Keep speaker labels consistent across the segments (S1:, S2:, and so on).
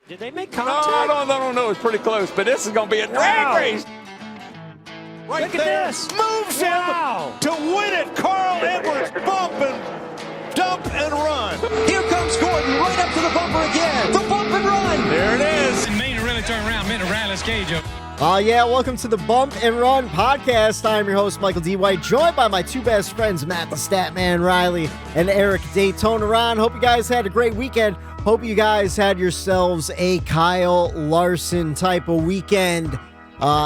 S1: Did they make
S2: No,
S1: contact?
S2: no. It's pretty close, but this is going to be a drag race.
S3: Right
S1: Look at
S3: there,
S1: this.
S3: moves
S1: Wow.
S3: him to win it. Carl Edwards bump and dump and run.
S4: Here comes Gordon right up to the bumper again. The bump and run.
S3: There it is.
S5: Maine to really turn around, Maine to Riley's cage up.
S6: Welcome to the Bump and Run podcast. I'm your host, Michael D. White, joined by my two best friends, Matt the Statman Reilly and Eric Daytona Ron. Hope you guys had a great weekend. Hope you guys had yourselves a Kyle Larson type of weekend.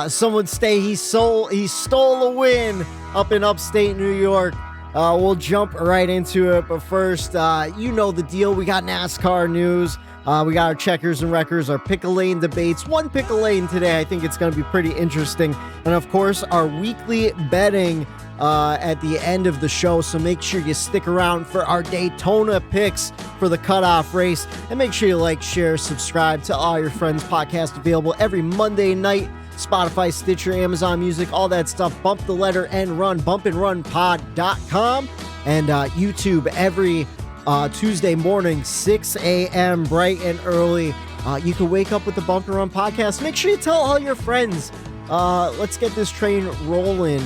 S6: Some would say he stole a win up in upstate New York. We'll jump right into it, but first, you know the deal. We got NASCAR news. We got our checkers and wreckers, our pickle lane debates. One pickle lane today. I think it's going to be pretty interesting. And of course, our weekly betting at the end of the show. So make sure you stick around for our Daytona picks for the cutoff race. And make sure you like, share, subscribe to All Your Friends podcast, available every Monday night. Spotify, Stitcher, Amazon Music, all that stuff. Bump the letter and run, bumpandrunpod.com. And YouTube every Tuesday morning, 6 a.m., bright and early. You can wake up with the Bump and Run podcast. Make sure you tell all your friends. Let's get this train rolling.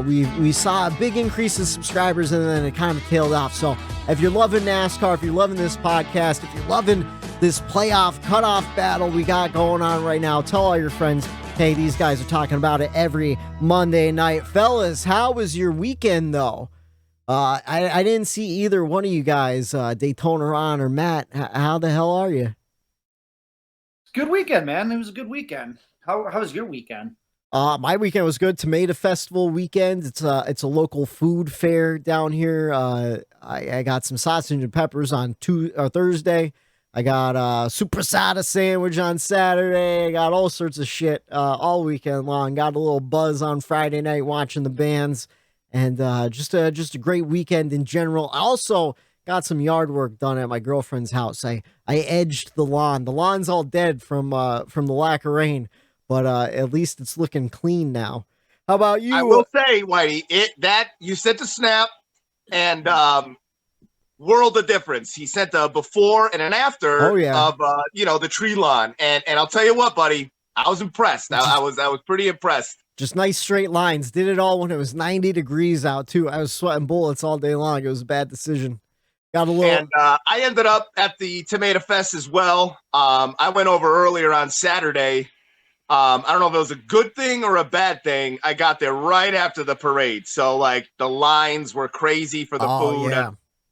S6: We saw a big increase in subscribers, and then it kind of tailed off. So if you're loving NASCAR, if you're loving this podcast, if you're loving this playoff cutoff battle we got going on right now, tell all your friends, hey, these guys are talking about it every Monday night. Fellas, how was your weekend, though? I didn't see either one of you guys, Daytona Ron or Matt. How the hell are you?
S7: Good weekend, man. It was a good weekend. How was your weekend?
S6: My weekend was good. Tomato Festival weekend. It's a local food fair down here. I got some sausage and peppers on Thursday. I got a supersada sandwich on Saturday. I got all sorts of shit all weekend long. Got a little buzz on Friday night watching the bands, and just a great weekend in general. I also got some yard work done at my girlfriend's house. I edged the lawn. The lawn's all dead from the lack of rain, but at least it's looking clean now. How about you?
S8: I will say, Whitey, you sent a snap, and world of difference. He sent a before and an after of the tree lawn, and I'll tell you what, buddy, I was impressed. I was pretty impressed.
S6: Just nice straight lines. Did it all when it was 90 degrees out too. I was sweating bullets all day long. It was a bad decision. Got a little. And
S8: I ended up at the Tomato Fest as well. I went over earlier on Saturday. I don't know if it was a good thing or a bad thing. I got there right after the parade, so like the lines were crazy for the food.
S6: Yeah.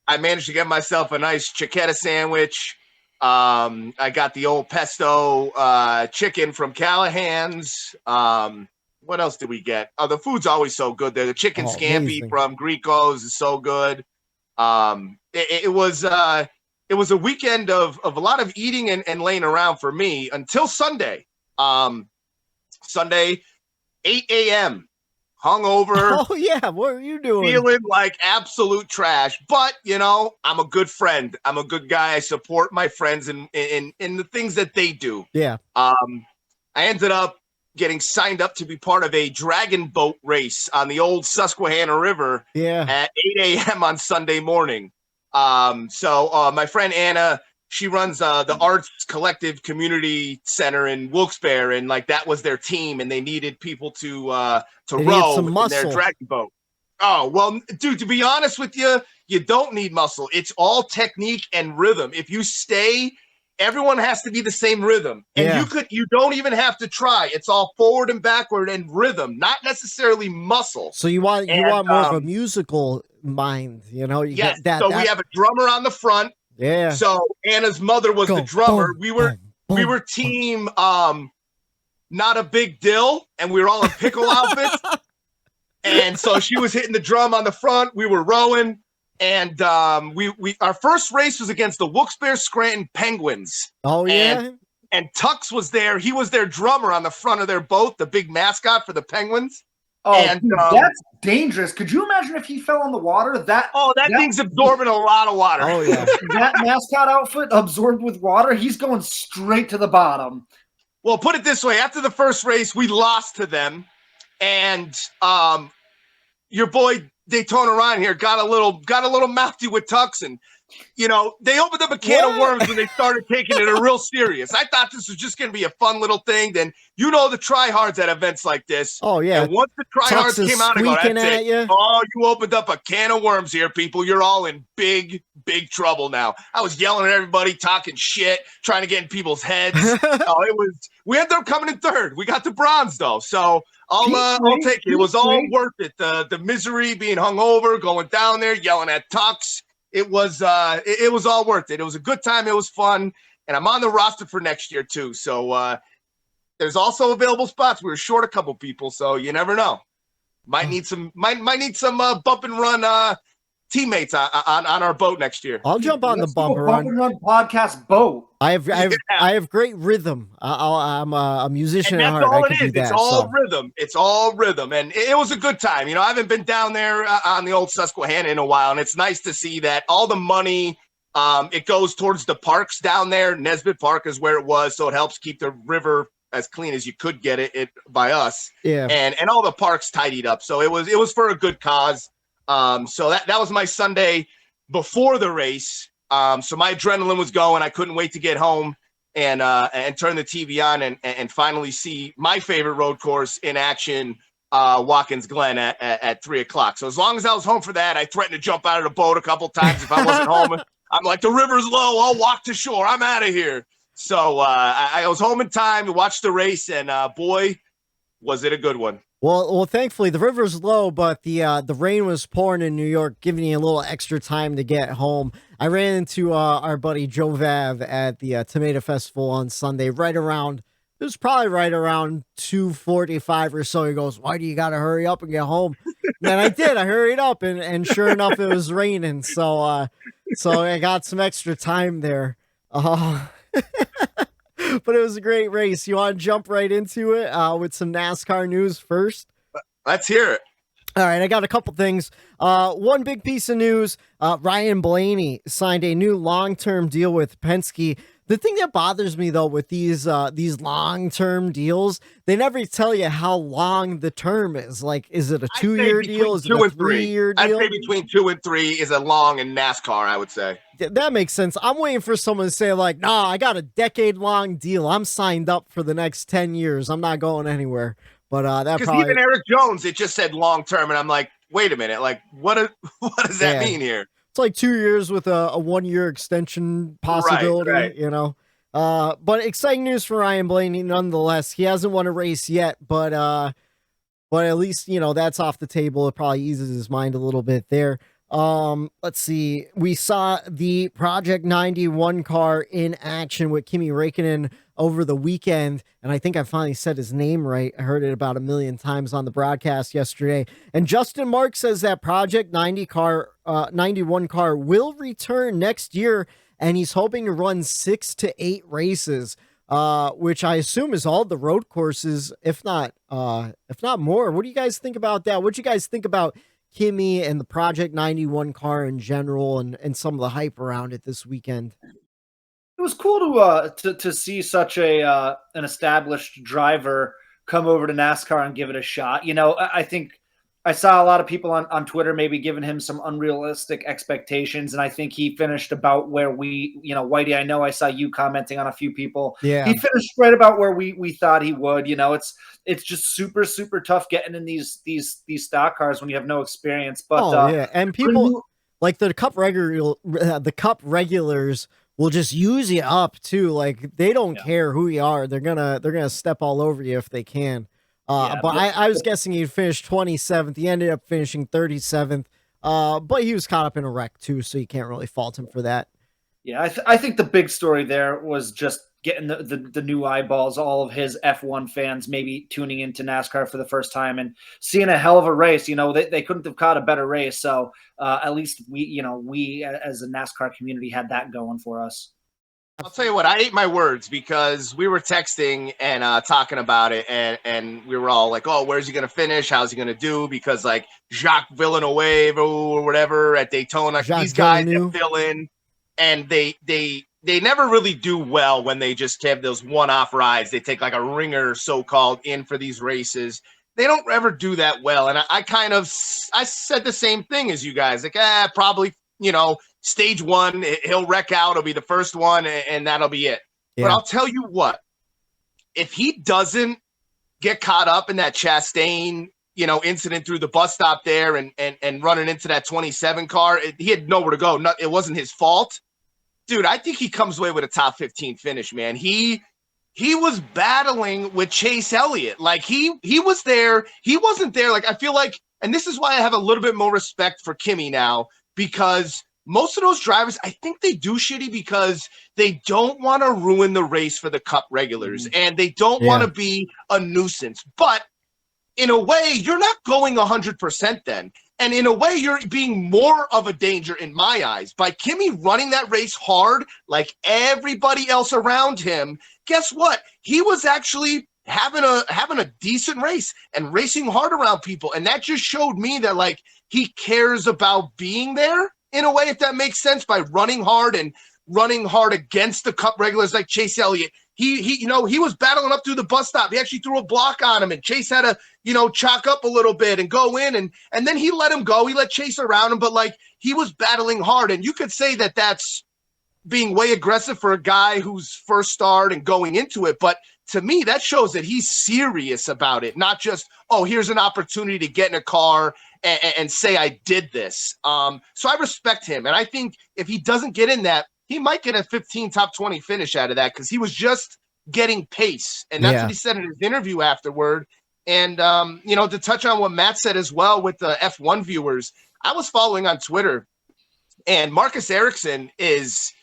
S8: I managed to get myself a nice cioccolata sandwich. I got the old pesto chicken from Callahan's. What else did we get? Oh, the food's always so good there. The chicken scampi
S6: amazing.
S8: from Greco's is so good. It was a weekend of a lot of eating and laying around for me until Sunday. Sunday, 8 a.m. hungover.
S6: Oh yeah, what are you doing?
S8: Feeling like absolute trash, but I'm a good friend. I'm a good guy. I support my friends in the things that they do.
S6: Yeah.
S8: I ended up getting signed up to be part of a dragon boat race on the old Susquehanna River.
S6: Yeah.
S8: At 8 a.m. on Sunday morning. So my friend Anna, she runs the Arts Collective Community Center in Wilkes-Barre, and like that was their team, and they needed people to row in their dragon boat. Oh, well, dude, to be honest with you, you don't need muscle. It's all technique and rhythm. If you stay, everyone has to be the same rhythm. And you don't even have to try. It's all forward and backward and rhythm, not necessarily muscle.
S6: So you want more of a musical mind,
S8: Yes.
S6: Get
S8: we have a drummer on the front.
S6: Yeah.
S8: So Anna's mother was the drummer. We were team not a big deal, and we were all in pickle outfits. And so she was hitting the drum on the front. We were rowing, and our first race was against the Wilkes-Barre Scranton Penguins.
S6: Oh yeah.
S8: And Tux was there. He was their drummer on the front of their boat, the big mascot for the Penguins.
S7: Oh, and, dude, that's dangerous. Could you imagine if he fell in the water? That
S8: thing's absorbing a lot of water.
S6: Oh yeah.
S7: That mascot outfit absorbed with water, he's going straight to the bottom.
S8: Well, put it this way: after the first race, we lost to them, and your boy Daytona Ron here got a little mouthy with Tux, and You know, they opened up a can of worms when they started taking it real serious. I thought this was just going to be a fun little thing. Then you know the tryhards at events like this.
S6: Oh, yeah.
S8: And once the tryhards came out, I go, that's it.
S6: You.
S8: Oh, you opened up a can of worms here, people. You're all in big, big trouble now. I was yelling at everybody, talking shit, trying to get in people's heads. We ended up coming in third. We got the bronze, though. So I'll take it. It was all worth it. The misery, being hungover, going down there, yelling at Tux. It was all worth it. It was a good time. It was fun, and I'm on the roster for next year too. So there's also available spots. We were short a couple people, so you never know. Might need some bump and run teammates on our boat next year.
S6: I'll jump on the bump and
S7: run podcast boat.
S6: I have great rhythm. I'm a musician at heart. I can do that.
S8: It's all rhythm. It's all rhythm, and it was a good time. You know, I haven't been down there on the old Susquehanna in a while, and it's nice to see that all the money it goes towards the parks down there. Nesbitt Park is where it was, so it helps keep the river as clean as you could get it by us.
S6: Yeah,
S8: and all the parks tidied up, so it was for a good cause. So that was my Sunday before the race. So my adrenaline was going. I couldn't wait to get home and turn the TV on and finally see my favorite road course in action, Watkins Glen at 3:00. So as long as I was home for that, I threatened to jump out of the boat a couple times if I wasn't home. I'm like, the river's low. I'll walk to shore. I'm out of here. So I was home in time to watch the race, and boy, was it a good one.
S6: Well, thankfully the river's low, but the rain was pouring in New York, giving you a little extra time to get home. I ran into our buddy Joe Vav at the Tomato Festival on Sunday, it was probably right around 2:45 or so. He goes, "Why do you got to hurry up and get home?" And I did. I hurried up, and sure enough, it was raining. So I got some extra time there. But it was a great race. You want to jump right into it with some NASCAR news first?
S8: Let's hear it.
S6: All right, I got a couple things. One big piece of news, Ryan Blaney signed a new long-term deal with Penske. The thing that bothers me, though, with these long-term deals, they never tell you how long the term is. Like, is it a 2-year deal? Is it a 3-year deal?
S8: I'd say between 2 and 3 is a long in NASCAR, I would say.
S6: That makes sense. I'm waiting for someone to say, like, nah, I got a decade-long deal. I'm signed up for the next 10 years. I'm not going anywhere. But that
S8: probably... even Eric Jones, it just said long-term, and I'm like, wait a minute. Like, what does that mean here?
S6: It's like 2 years with a 1-year extension possibility,
S8: right.
S6: You know. But exciting news for Ryan Blaney nonetheless. He hasn't won a race yet, but at least, you know, that's off the table. It probably eases his mind a little bit there. Let's see. We saw the Project 91 car in action with Kimi Räikkönen over the weekend, and I think I finally said his name right. I heard it about 1 million times on the broadcast yesterday. And Justin Marks says that Project 91 car will return next year, and he's hoping to run 6 to 8 races, which I assume is all the road courses, if not more. What do you guys think about that? What do you guys think about Kimi and the Project 91 car in general, and some of the hype around it this weekend?
S7: It was cool to see such an established driver come over to NASCAR and give it a shot. You know, I think I saw a lot of people on Twitter maybe giving him some unrealistic expectations, and I think he finished about where Whitey, I know I saw you commenting on a few people.
S6: Yeah,
S7: he finished right about where we thought he would. You know, it's just super, super tough getting in these stock cars when you have no experience. But
S6: yeah, and people like the Cup regulars will just use you up too. Like, they don't care who you are. They're gonna step all over you if they can. But I was guessing he'd finish 27th. He ended up finishing 37th. But he was caught up in a wreck too, so you can't really fault him for that.
S7: Yeah, I think the big story there was just getting the new eyeballs, all of his F1 fans maybe tuning into NASCAR for the first time and seeing a hell of a race. You know, they couldn't have caught a better race. So at least we as a NASCAR community had that going for us.
S8: I'll tell you what, I ate my words because we were texting and talking about it, and we were all like, oh, where's he going to finish? How's he going to do? Because, like, Jacques Villeneuve or whatever at Daytona, these guys that fill in, and they never really do well when they just have those one-off rides. They take, like, a ringer, so-called, in for these races. They don't ever do that well, and I said the same thing as you guys. Like, probably, stage one, he'll wreck out. It'll be the first one, and that'll be it. Yeah. But I'll tell you what, if he doesn't get caught up in that Chastain, incident through the bus stop there and running into that 27 car, he had nowhere to go. It wasn't his fault. Dude, I think he comes away with a top 15 finish, man. He was battling with Chase Elliott. Like, he was there. He wasn't there. Like, I feel like, and this is why I have a little bit more respect for Kimi now, because most of those drivers, I think they do shitty because they don't want to ruin the race for the Cup regulars, and they don't want to be a nuisance. But in a way, you're not going 100% then. And in a way, you're being more of a danger in my eyes. By Kimi running that race hard like everybody else around him, guess what? He was actually having a decent race and racing hard around people. And that just showed me that, like, he cares about being there in a way, if that makes sense, by running hard and running hard against the Cup regulars like Chase Elliott. He was battling up through the bus stop. He actually threw a block on him, and Chase had to, chalk up a little bit and go in, and then he let him go. He let Chase around him, but, like, he was battling hard. And you could say that that's being way aggressive for a guy who's first start and going into it. But to me, that shows that he's serious about it, not just, oh, here's an opportunity to get in a car and say I did this. So I respect him. And I think if he doesn't get in that, he might get a 15 top 20 finish out of that, because he was just getting pace. And that's what he said in his interview afterward. And, to touch on what Matt said as well with the F1 viewers, I was following on Twitter, and Marcus Ericsson is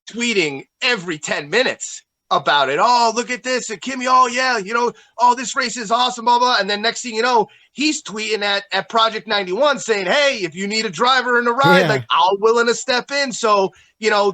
S8: tweeting every 10 minutes about it. Oh, look at this. And Kimi, oh, yeah, oh, this race is awesome, blah, blah. And then next thing you know, he's tweeting at Project 91 saying, hey, if you need a driver in the ride, like, I'm willing to step in. So,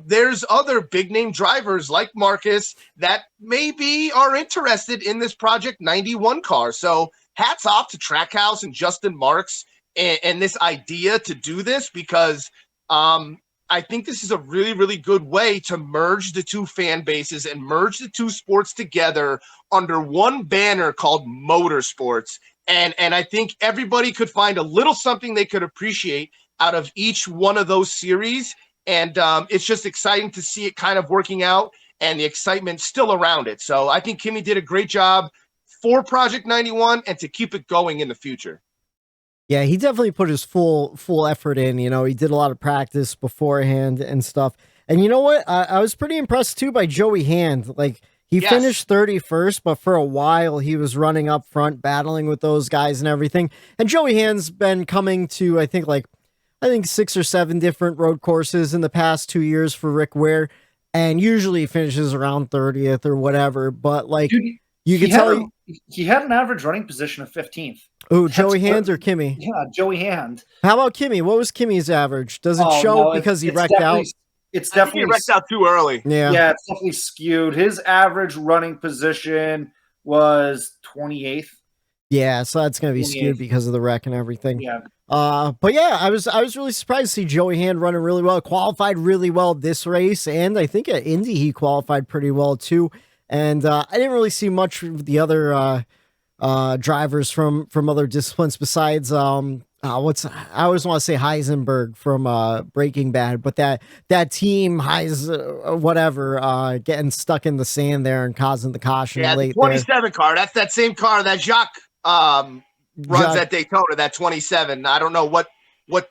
S8: there's other big name drivers like Marcus that maybe are interested in this Project 91 car. So hats off to Trackhouse and Justin Marks and this idea to do this, because I think this is a really, really good way to merge the two fan bases and merge the two sports together under one banner called motorsports. And I think everybody could find a little something they could appreciate out of each one of those series. And it's just exciting to see it kind of working out and the excitement still around it. So I think Kimi did a great job for Project 91 and to keep it going in the future.
S6: Yeah, he definitely put his full effort in. He did a lot of practice beforehand and stuff. And you know what? I was pretty impressed too by Joey Hand. Like, he finished 31st, but for a while he was running up front, battling with those guys and everything. And Joey Hand's been coming to, I think 6 or 7 different road courses in the past 2 years for Rick Ware, and usually finishes around 30th or whatever. But, like, dude, you can tell
S7: he had an average running position of 15th.
S6: Oh, Joey Hand or Kimi?
S7: Yeah, Joey Hand.
S6: How about Kimi? What was Kimi's average? Does it show because he wrecked out?
S7: It's definitely
S8: wrecked out too early.
S7: Yeah, it's definitely skewed. His average running position was 28th.
S6: Yeah, so that's going to be skewed because of the wreck and everything.
S7: Yeah.
S6: But yeah, I was really surprised to see Joey Hand running really well. Qualified really well this race, and I think at Indy he qualified pretty well too. And I didn't really see much of the other drivers from other disciplines besides I always want to say Heisenberg from Breaking Bad, but that team getting stuck in the sand there and causing the caution late.
S8: The 27 there. Car. That's that same car that Jacques runs at Daytona. That 27. I don't know what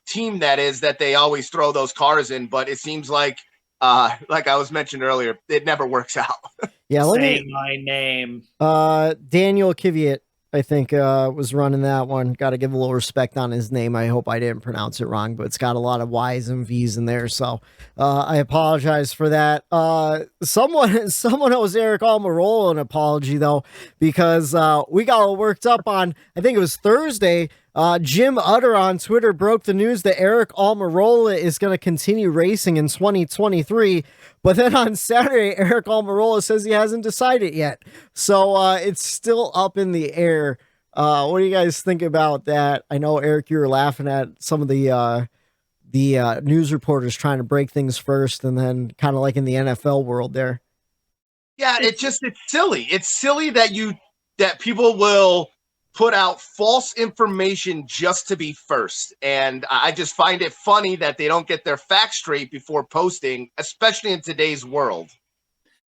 S8: team that is that they always throw those cars in, but it seems like I was mentioned earlier, it never works out.
S6: Yeah,
S7: say my name.
S6: Daniel Kvyat, I think, was running that one. Got to give a little respect on his name. I hope I didn't pronounce it wrong, but it's got a lot of Y's and V's in there, so I apologize for that. Someone owes Eric Almirola an apology, though, because we got all worked up on, I think it was Thursday, Jim Utter on Twitter broke the news that Eric Almirola is going to continue racing in 2023. But then on Saturday, Eric Almirola says he hasn't decided yet. So it's still up in the air. What do you guys think about that? I know, Eric, you were laughing at some of the news reporters trying to break things first, and then kind of like in the NFL world there.
S8: Yeah, it's silly. It's silly that people will put out false information just to be first. And I just find it funny that they don't get their facts straight before posting, especially in today's world.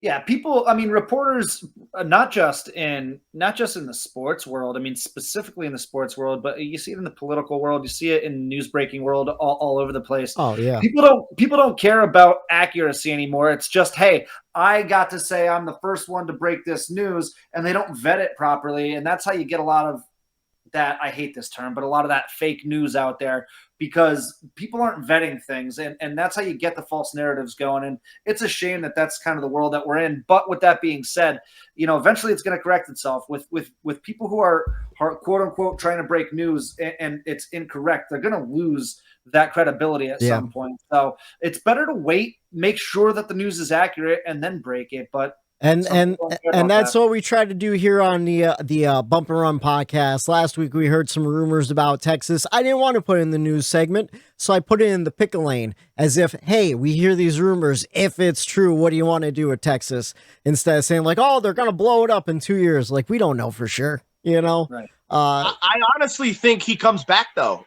S7: Yeah, people, I mean, reporters, not just in the sports world, I mean, specifically in the sports world, but you see it in the political world, you see it in the news breaking world, all over the place.
S6: Oh, yeah.
S7: People don't care about accuracy anymore. It's just, hey, I got to say I'm the first one to break this news, and they don't vet it properly. And that's how you get a lot of that, I hate this term, but a lot of that fake news out there, because people aren't vetting things, and that's how you get the false narratives going. And it's a shame that that's kind of the world that we're in. But with that being said, eventually it's going to correct itself with people who are quote unquote trying to break news and it's incorrect. They're going to lose that credibility at some point. So it's better to wait, make sure that the news is accurate, and then break it. But
S6: And that's what we tried to do here on the Bump and Run podcast. Last week we heard some rumors about Texas. I didn't want to put it in the news segment, so I put it in the pickle lane as if, hey, we hear these rumors. If it's true, what do you want to do with Texas? Instead of saying like, oh, they're gonna blow it up in 2 years. Like, we don't know for sure,
S7: Right.
S8: I honestly think he comes back though.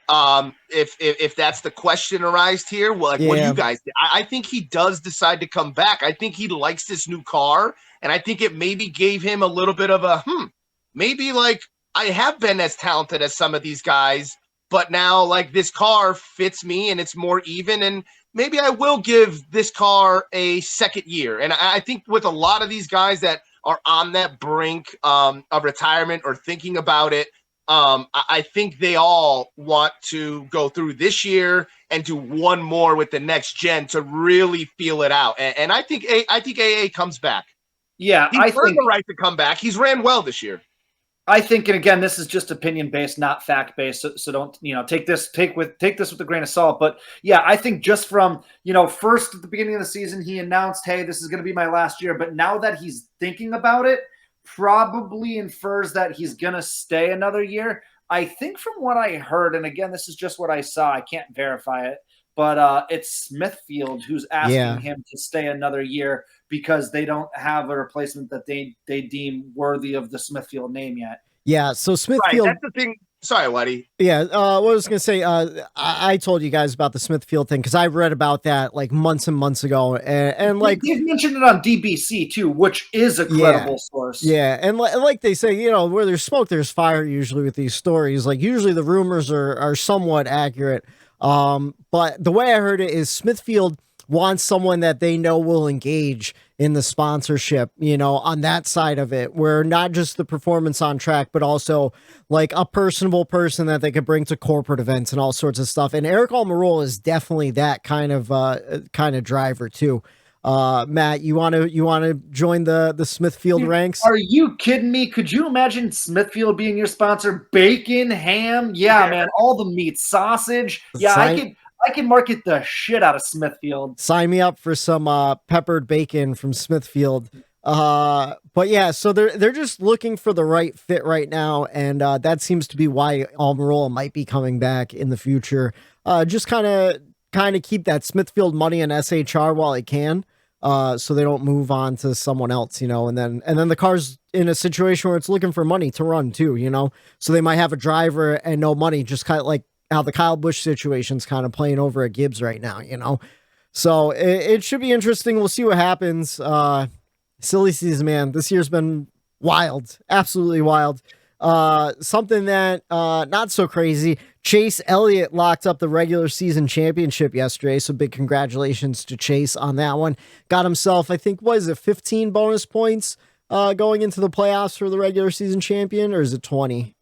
S8: If that's the question arised here, well, like what do you guys think? I think he does decide to come back. I think he likes this new car, and I think it maybe gave him a little bit of a maybe like I have been as talented as some of these guys, but now like this car fits me and it's more even, and maybe I will give this car a second year. And I think with a lot of these guys that are on that brink of retirement or thinking about it, I think they all want to go through this year and do one more with the next gen to really feel it out. And I think AA comes back.
S7: Yeah,
S8: He's earned the right to come back. He's ran well this year.
S7: I think, and again, this is just opinion based, not fact based. So don't take this with a grain of salt. But yeah, I think just from first at the beginning of the season, he announced, hey, this is going to be my last year. But now that he's thinking about it, probably infers that he's going to stay another year. I think from what I heard, and again, this is just what I saw, I can't verify it, but it's Smithfield who's asking him to stay another year because they don't have a replacement that they deem worthy of the Smithfield name yet.
S6: Yeah, so Smithfield.
S8: Right, that's the thing. Sorry, Waddy.
S6: Yeah, what I was going to say, I told you guys about the Smithfield thing because I read about that like months and months ago. And like,
S7: you've mentioned it on DBC too, which is a credible source.
S6: Yeah, and like they say, where there's smoke, there's fire usually with these stories. Like, usually the rumors are somewhat accurate. But the way I heard it is Smithfield wants someone that they know will engage in the sponsorship, on that side of it, where not just the performance on track, but also like a personable person that they could bring to corporate events and all sorts of stuff. And Eric Almirola is definitely that kind of driver too. Matt, you want to join the Smithfield ranks?
S7: Are you kidding me? Could you imagine Smithfield being your sponsor? Bacon, ham, yeah, man, all the meat, sausage. Yeah, I can market the shit out of Smithfield.
S6: Sign me up for some peppered bacon from Smithfield. But yeah, so they're just looking for the right fit right now, and that seems to be why Almirola might be coming back in the future. Just kind of keep that Smithfield money in SHR while he can, so they don't move on to someone else, and then the car's in a situation where it's looking for money to run too, so they might have a driver and no money, just kind of like how the Kyle Busch situation's kind of playing over at Gibbs right now, so it should be interesting. We'll see what happens. Silly season, man. This year's been wild, absolutely wild. Something that not so crazy. Chase Elliott locked up the regular season championship yesterday, so big congratulations to Chase on that one. Got himself, I think, 15 bonus points going into the playoffs for the regular season champion, or is it 20?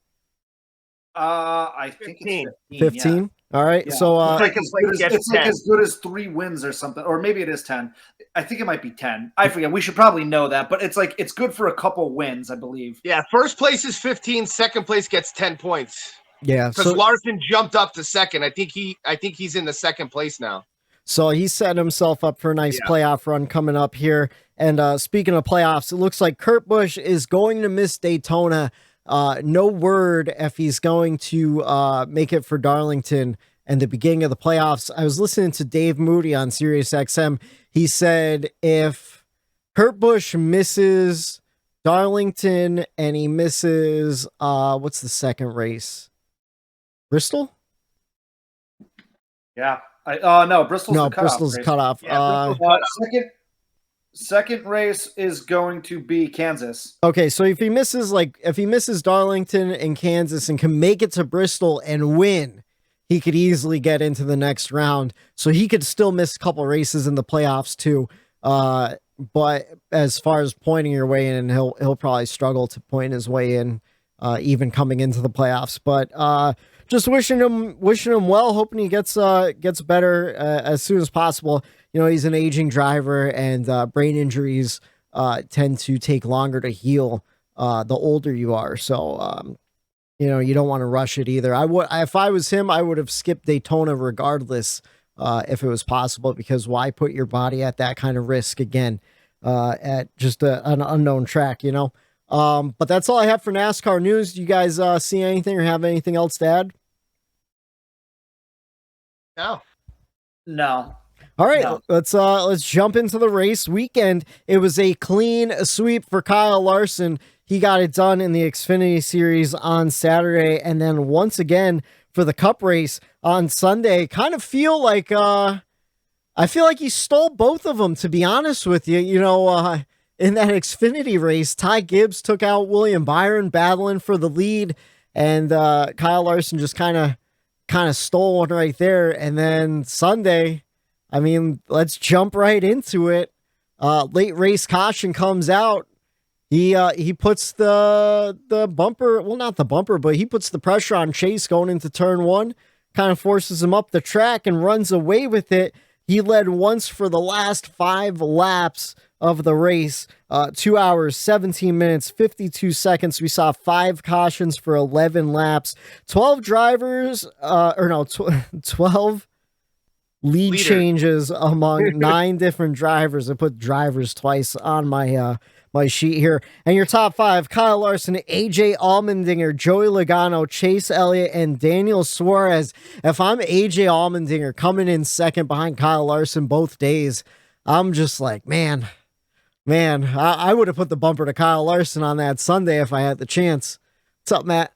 S7: I think
S8: 15.
S7: It's
S6: 15?
S7: Yeah.
S6: All right.
S7: Yeah.
S6: So
S7: it's like as good as 3 wins or something, or maybe it is 10. I think it might be 10. I forget. We should probably know that, but it's good for a couple wins, I believe.
S8: Yeah, first place is 15. Second place gets 10 points.
S6: Yeah,
S8: because Larson jumped up to second. I think he's in the second place now.
S6: So he's setting himself up for a nice playoff run coming up here. And speaking of playoffs, it looks like Kurt Busch is going to miss Daytona. No word if he's going to make it for Darlington and the beginning of the playoffs. I was listening to Dave Moody on Sirius XM. He said if Kurt Busch misses Darlington, and he misses, what's the second race? Bristol?
S7: Yeah. No, Bristol's the cutoff
S6: Bristol's
S7: race.
S6: cutoff.
S8: Yeah, Bristol's
S7: Second race is going to be Kansas.
S6: Okay, so if he misses Darlington and Kansas and can make it to Bristol and win, he could easily get into the next round. So he could still miss a couple races in the playoffs too. But as far as pointing your way in, he'll probably struggle to point his way in, even coming into the playoffs. But just wishing him well, hoping he gets better as soon as possible. You know, he's an aging driver, and brain injuries tend to take longer to heal the older you are. So, you know, you don't want to rush it either. If I was him, I would have skipped Daytona regardless, if it was possible, because why put your body at that kind of risk again, at just an unknown track, you know? But that's all I have for NASCAR news. Do you guys see anything or have anything else to add?
S7: No.
S6: All right, let's jump into the race weekend. It was a clean sweep for Kyle Larson. He got it done in the Xfinity Series on Saturday, and then once again for the Cup race on Sunday. Kind of feel like I feel like he stole both of them, to be honest with you. You know, in that Xfinity race, Ty Gibbs took out William Byron battling for the lead, and Kyle Larson just kind of stole one right there. And then Sunday, I mean, let's jump right into it. Late race caution comes out. He puts the bumper, well, not the bumper, but he puts the pressure on Chase going into turn one, kind of forces him up the track and runs away with it. He led once for the last 5 laps of the race, 2 hours, 17 minutes, 52 seconds. We saw 5 cautions for 11 laps, 12 drivers, 12 lead changes among 9 different drivers. I put drivers twice on my my sheet here. And your top 5: Kyle Larson, AJ Allmendinger, Joey Logano, Chase Elliott, and Daniel Suarez. If I'm AJ Allmendinger coming in second behind Kyle Larson both days, I'm just like, man, I would have put the bumper to Kyle Larson on that Sunday if I had the chance. What's up, Matt?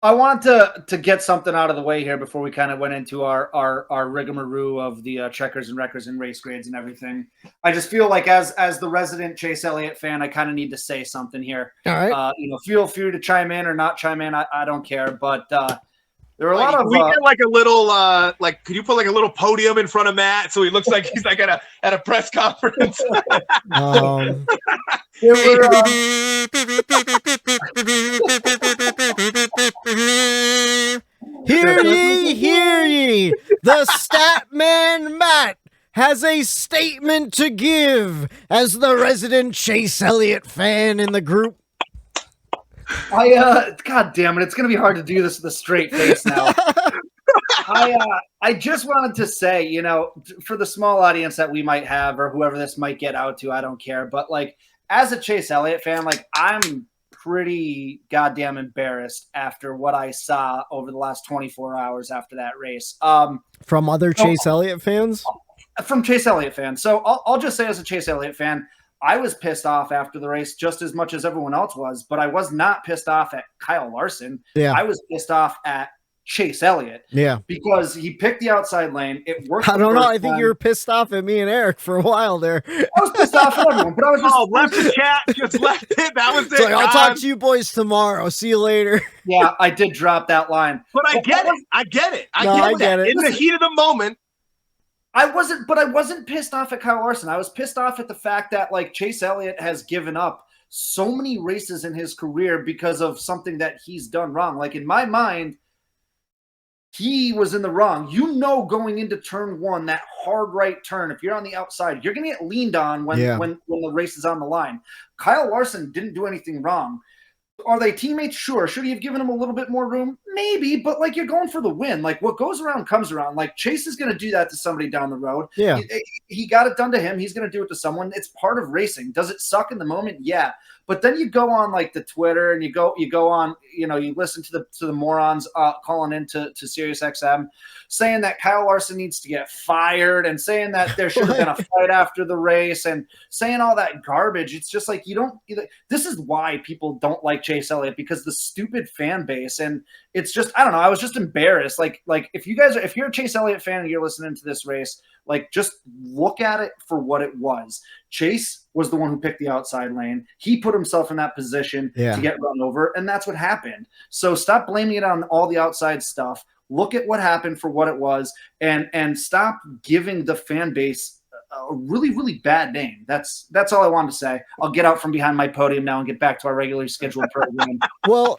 S7: I wanted to get something out of the way here before we kind of went into our rigmarole of the checkers and wreckers and race grades and everything. I just feel like as the resident Chase Elliott fan, I kind of need to say something here.
S6: All right.
S7: You know, feel free to chime in or not chime in. I don't care. But there are a lot of
S8: we get like a little like, could you put like a little podium in front of Matt so he looks like he's like at a press conference?
S6: Hear ye, hear ye! The Statman Matt has a statement to give as the resident Chase Elliott fan in the group.
S7: God damn it, it's gonna be hard to do this with a straight face now. I just wanted to say, you know, for the small audience that we might have or whoever this might get out to, I don't care. But like, as a Chase Elliott fan, like, I'm pretty goddamn embarrassed after what I saw over the last 24 hours after that race.
S6: From other Chase Elliott fans?
S7: From Chase Elliott fans. So I'll just say, as a Chase Elliott fan, I was pissed off after the race just as much as everyone else was, but I was not pissed off at Kyle Larson.
S6: Yeah.
S7: I was pissed off at Chase Elliott.
S6: Yeah.
S7: Because he picked the outside lane. It worked.
S6: I don't know. I think you were pissed off at me and Eric for a while there.
S7: I was pissed off at everyone, but I was just
S8: left the chat, just left it. That was it.
S6: Like, I'll talk to you boys tomorrow. See you later.
S7: Yeah, I did drop that line.
S8: But I get it. I get it.
S6: I get it.
S8: In the heat of the moment.
S7: I wasn't pissed off at Kyle Larson. I was pissed off at the fact that, like, Chase Elliott has given up so many races in his career because of something that he's done wrong. Like, in my mind, he was in the wrong. You know, going into turn one, that hard right turn, if you're on the outside, you're going to get leaned on when the race is on the line. Kyle Larson didn't do anything wrong. Are they teammates? Sure. Should he have given him a little bit more room? Maybe, but like you're going for the win. Like what goes around comes around. Like Chase is going to do that to somebody down the road.
S6: Yeah.
S7: He got it done to him. He's going to do it to someone. It's part of racing. Does it suck in the moment? Yeah. But then you go on like the Twitter and you go on, you listen to the morons calling into Sirius XM saying that Kyle Larson needs to get fired and saying that there should have been a fight after the race and saying all that garbage. It's just like this is why people don't like Chase Elliott, because the stupid fan base. And it's just, I don't know. I was just embarrassed. Like if you're a Chase Elliott fan and you're listening to this race, like just look at it for what it was. Chase was the one who picked the outside lane. He put himself in that position to get run over, and that's what happened. So stop blaming it on all the outside stuff. Look at what happened for what it was, and stop giving the fan base a really, really bad name. That's all I wanted to say. I'll get out from behind my podium now and get back to our regularly scheduled program.
S6: Well,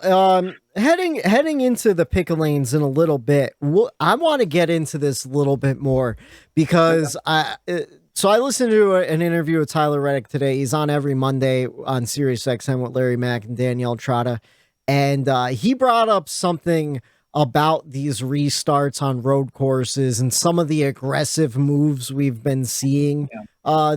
S6: heading into the pick lanes in a little bit, I want to get into this a little bit more because I listened to an interview with Tyler Reddick today. He's on every Monday on Sirius XM with Larry Mack and Danielle Trotta, and he brought up something about these restarts on road courses and some of the aggressive moves we've been seeing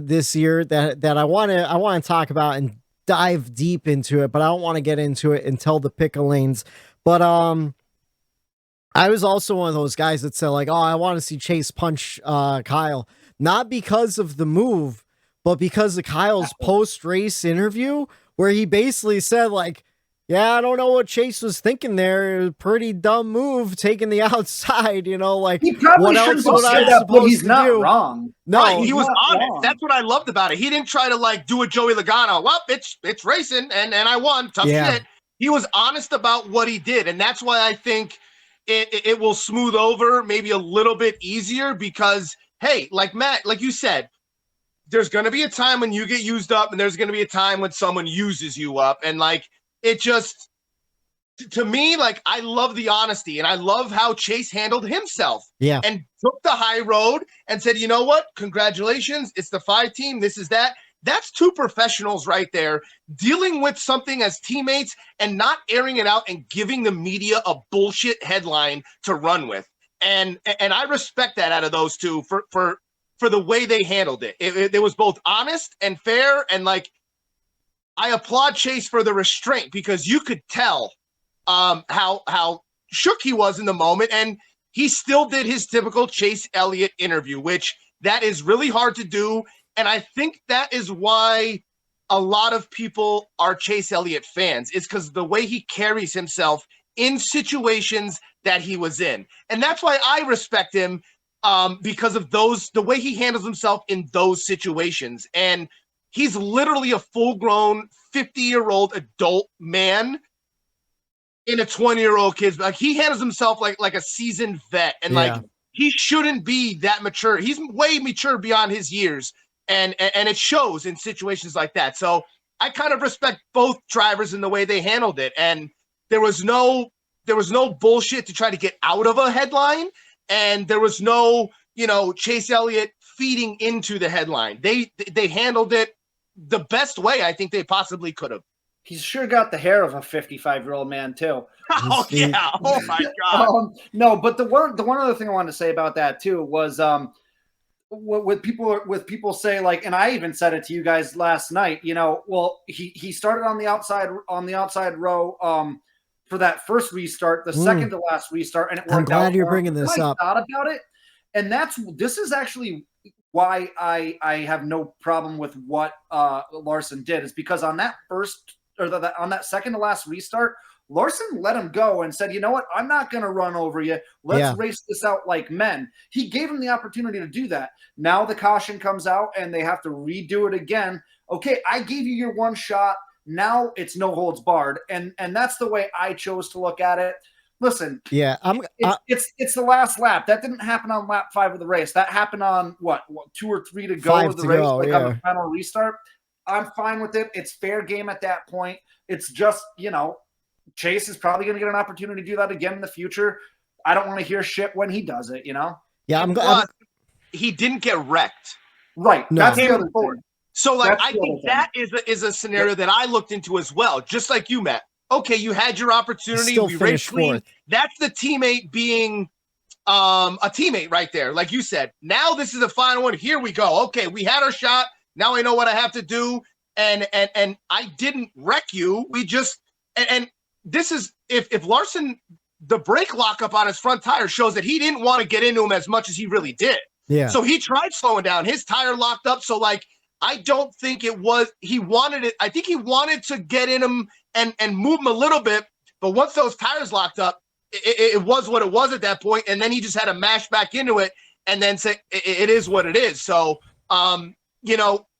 S6: this year that I want to talk about and dive deep into it, but I don't want to get into it until the pick lanes. But I was also one of those guys that said like, oh, I want to see Chase punch Kyle, not because of the move, but because of Kyle's post-race interview where he basically said like, yeah, I don't know what Chase was thinking there. It was a pretty dumb move taking the outside, like what else would I supposed to do?
S7: Wrong.
S6: No,
S8: right, he was honest. Wrong. That's what I loved about it. He didn't try to like do a Joey Logano. Well, it's racing and I won. Tough shit. He was honest about what he did. And that's why I think it will smooth over maybe a little bit easier because, hey, like Matt, like you said, there's going to be a time when you get used up and there's going to be a time when someone uses you up. And like, it just, to me, like, I love the honesty and I love how Chase handled himself and took the high road and said, you know what? Congratulations. It's the 5 team. This is that. That's 2 professionals right there dealing with something as teammates and not airing it out and giving the media a bullshit headline to run with. And I respect that out of those 2 for the way they handled it. It was both honest and fair. And like, I applaud Chase for the restraint because you could tell how shook he was in the moment, and he still did his typical Chase Elliott interview, which that is really hard to do. And I think that is why a lot of people are Chase Elliott fans, is because the way he carries himself in situations that he was in. And that's why I respect him because of the way he handles himself in those situations. And he's literally a full-grown 50-year-old adult man in a 20-year-old kid's. Like he handles himself like a seasoned vet, and like he shouldn't be that mature. He's way mature beyond his years, and it shows in situations like that. So I kind of respect both drivers in the way they handled it, and there was no bullshit to try to get out of a headline, and there was no Chase Elliott feeding into the headline. They handled it the best way I think they possibly could have.
S7: He's sure got the hair of a 55-year-old man too.
S8: Oh yeah! Oh my god!
S7: No, but the one other thing I wanted to say about that too was with people say like, and I even said it to you guys last night. Well, he started on the outside row for that first restart, the second to last restart, and it worked out.
S6: I'm glad you're bringing this up.
S7: I thought about it, and this is actually why I have no problem with what Larson did, is because on that on that second to last restart, Larson let him go and said, you know what? I'm not going to run over you. Let's race this out like men. He gave him the opportunity to do that. Now the caution comes out and they have to redo it again. Okay, I gave you your one shot. Now it's no holds barred. And that's the way I chose to look at it. Listen, it's the last lap. That didn't happen on lap 5 of the race. That happened on what 2 or 3 to go of the race, on the final restart. I'm fine with it. It's fair game at that point. It's just, Chase is probably going to get an opportunity to do that again in the future. I don't want to hear shit when he does it,
S6: Yeah, I'm glad
S8: he didn't get wrecked.
S7: Right.
S6: No.
S7: That's the other thing.
S8: So, like, I think that is a scenario that I looked into as well, just like you, Matt. okay, you had your opportunity.
S6: Still
S8: We
S6: finished
S8: raced clean.
S6: fourth.
S8: That's the teammate being a teammate right there. Like you said, now this is the final one. Here we go. Okay, we had our shot. Now I know what I have to do. And I didn't wreck you. We just and this is if Larson, the brake lockup on his front tire shows that he didn't want to get into him as much as he really did.
S6: Yeah.
S8: So he tried slowing down. His tire locked up. So like I don't think it was he wanted it. I think he wanted to get in him and move him a little bit. But once those tires locked up, it was what it was at that point, and then he just had to mash back into it and then say it is what it is. So,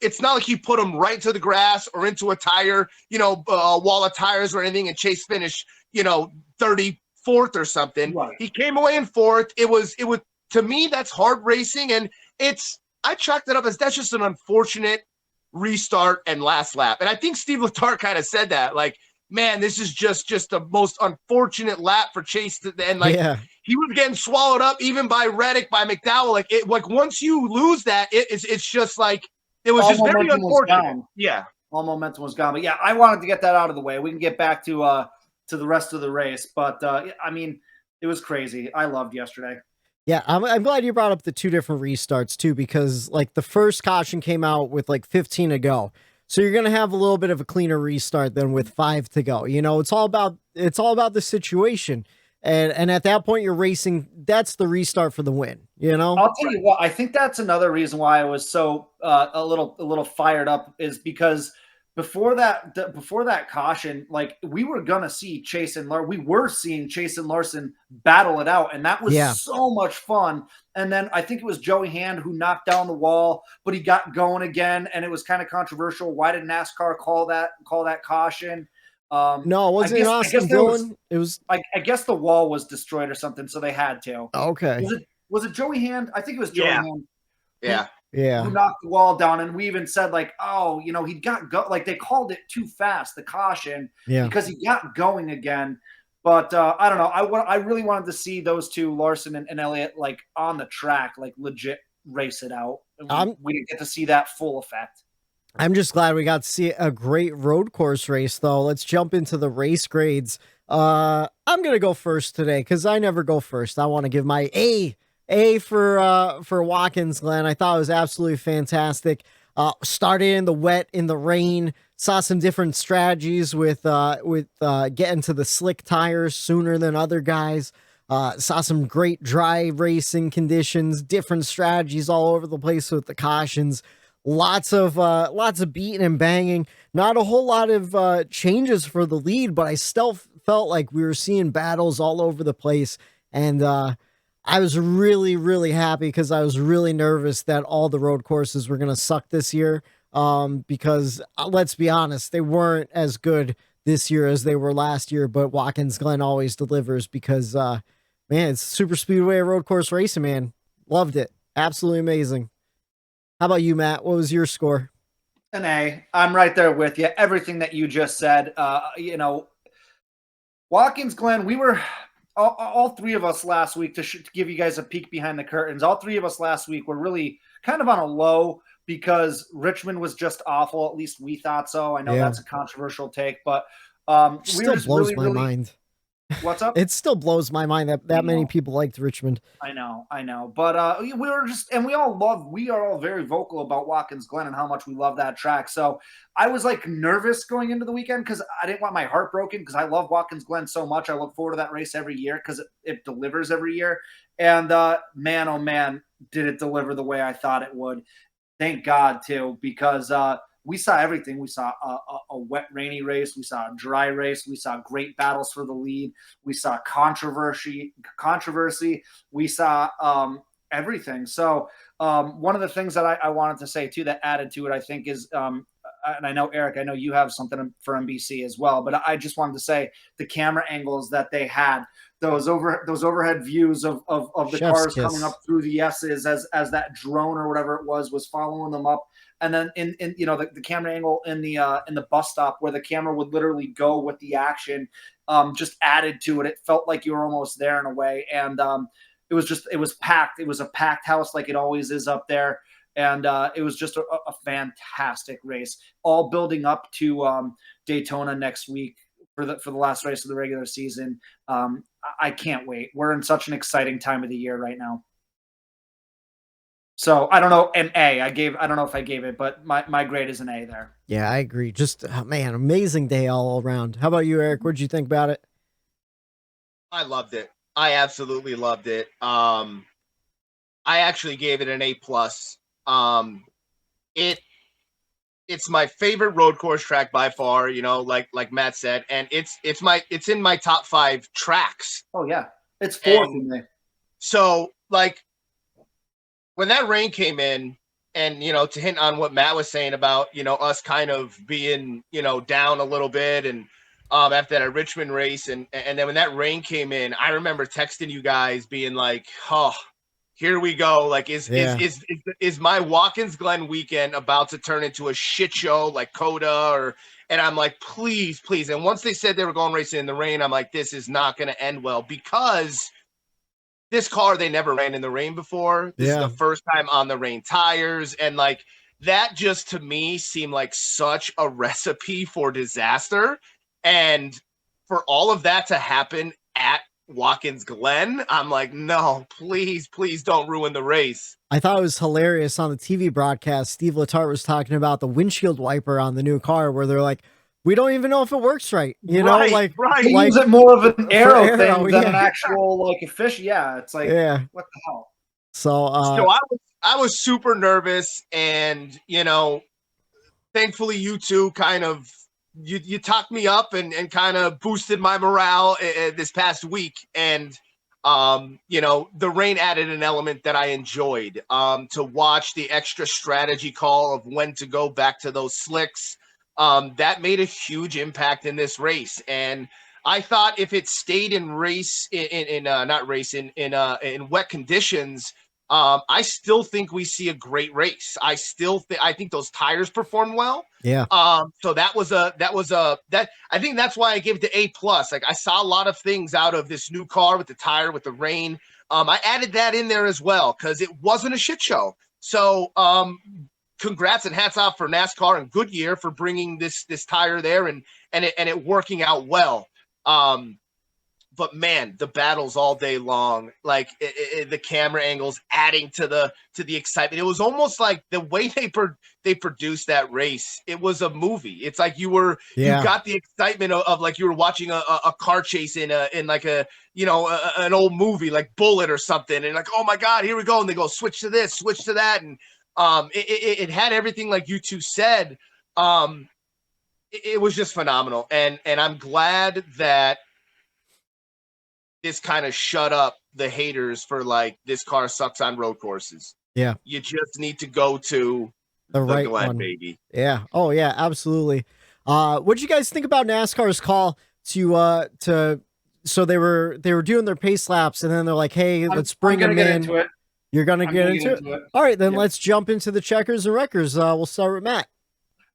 S8: it's not like he put him right to the grass or into a tire, wall of tires or anything, and Chase finished, 34th or something.
S7: Right.
S8: He came away in fourth. It was to me that's hard racing, and I chalked it up as that's just an unfortunate restart and last lap. And I think Steve Letarte kind of said that, like, man, this is just the most unfortunate lap for Chase. And he was getting swallowed up even by Reddick, by McDowell. Like once you lose that, it's just like it was just very unfortunate. Yeah,
S7: all momentum was gone. But yeah, I wanted to get that out of the way. We can get back to the rest of the race. But I mean, it was crazy. I loved yesterday.
S6: Yeah, I'm glad you brought up the two different restarts too, because like the first caution came out with like 15 to go. So you're going to have a little bit of a cleaner restart than with 5 to go. It's all about the situation. And at that point you're racing, that's the restart for the win,
S7: I'll tell you what, I think that's another reason why I was so a little fired up is because before that caution, like we were going to see Chase and Larson. We were seeing Chase and Larson battle it out, and that was so much fun. And then I think it was Joey Hand who knocked down the wall, but he got going again, and it was kind of controversial. Why did NASCAR call that caution?
S6: No, it wasn't Austin Dillon. It was.
S7: I guess the wall was destroyed or something, so they had to.
S6: Okay.
S7: Was it Joey Hand? I think it was Joey Hand.
S8: Yeah.
S6: Yeah.
S7: Who knocked the wall down, and we even said like, oh, he got like they called it too fast, the caution, because he got going again. But I don't know. I really wanted to see those two, Larson and Elliott, like on the track, like legit race it out. We didn't get to see that full effect.
S6: I'm just glad we got to see a great road course race, though. Let's jump into the race grades. I'm gonna go first today because I never go first. I want to give my A for Watkins, Glen. I thought it was absolutely fantastic. Started in the wet, in the rain. Saw some different strategies with getting to the slick tires sooner than other guys. Saw some great dry racing conditions, different strategies all over the place with the cautions. Lots of beating and banging. Not a whole lot of changes for the lead, but I still felt like we were seeing battles all over the place. And I was really, really happy because I was really nervous that all the road courses were going to suck this year. Because let's be honest, they weren't as good this year as they were last year, but Watkins Glen always delivers because, man, it's super speedway road course racing, man. Loved it. Absolutely amazing. How about you, Matt? What was your score?
S7: An A. I'm right there with you. Everything that you just said, Watkins Glen, we were all three of us last week to give you guys a peek behind the curtains. All three of us last week were really kind of on a low because Richmond was just awful. At least we thought so. I know that's a controversial take, but
S6: still blows my mind.
S7: What's up?
S6: It still blows my mind that many people liked Richmond.
S7: I know. But we were we are all very vocal about Watkins Glen and how much we love that track. So I was like nervous going into the weekend because I didn't want my heart broken because I love Watkins Glen so much. I look forward to that race every year because it delivers every year. And man, oh man, did it deliver the way I thought it would. Thank God too, because we saw everything. We saw a wet, rainy race. We saw a dry race. We saw great battles for the lead. We saw controversy. We saw everything. So one of the things that I wanted to say too that added to it, I think, is and I know, Eric, I know you have something for NBC as well, but I just wanted to say the camera angles that they had, those overhead views of the cars coming up through the S's as that drone or whatever it was following them up. And then in the camera angle in the bus stop where the camera would literally go with the action, just added to it. It felt like you were almost there in a way. And it was packed. It was a packed house like it always is up there. And it was just a fantastic race, all building up to Daytona next week. for the last race of the regular season. I can't wait. We're in such an exciting time of the year right now. So I don't know, an A. I don't know if I gave it, but my grade is an A there.
S6: Yeah, I agree. Just man, amazing day all around. How about you, Eric? What'd you think about it?
S8: I loved it. I absolutely loved it. I actually gave it an A+. It's my favorite road course track by far, like Matt said, and it's in my top 5 tracks.
S7: Oh yeah. It's 4th in there.
S8: So like when that rain came in, and to hint on what Matt was saying about, us kind of being, down a little bit, and after that Richmond race, and then when that rain came in, I remember texting you guys being like, oh, here we go. Like, is my Watkins Glen weekend about to turn into a shit show like Coda? And I'm like, please. And once they said they were going racing in the rain, I'm like, this is not going to end well, because this car, they never ran in the rain before. This is the first time on the rain tires. And like, that just to me seemed like such a recipe for disaster. And for all of that to happen at Watkins Glen, I'm like, no, please don't ruin the race.
S6: I thought it was hilarious on the TV broadcast. Steve Letarte was talking about the windshield wiper on the new car, where they're like, we don't even know if it works right.
S7: He use it more of an arrow thing than an actual like a fish. Yeah, it's like, what the hell?
S6: So
S8: I was super nervous, and thankfully you two kind of you talked me up and kind of boosted my morale this past week. And the rain added an element that I enjoyed, to watch the extra strategy call of when to go back to those slicks. That made a huge impact in this race. And I thought if it stayed in wet conditions, I still think we see a great race. I think those tires performed well.
S6: Yeah.
S8: So I think that's why I gave it to A+. Like, I saw a lot of things out of this new car with the tire, with the rain. I added that in there as well, because it wasn't a shit show. So, congrats and hats off for NASCAR and Goodyear for bringing this tire there and it working out well. But man, the battles all day long, like the camera angles adding to the excitement. It was almost like the way they produced that race. It was a movie. It's like you got the excitement of like you were watching a car chase in like an old movie like Bullet or something, and like, oh my God, here we go, and they go switch to this, switch to that, and it had everything like you two said. It was just phenomenal, and I'm glad that this kind of shut up the haters for like, this car sucks on road courses.
S6: Yeah.
S8: You just need to go to
S6: the right
S8: Glen,
S6: one,
S8: baby.
S6: Yeah. Oh yeah, absolutely. What'd you guys think about NASCAR's call so they were doing their pace laps, and then they're like, hey, let's bring them in. You're going to get into it? All right, then let's jump into the checkers and wreckers. We'll start with Matt.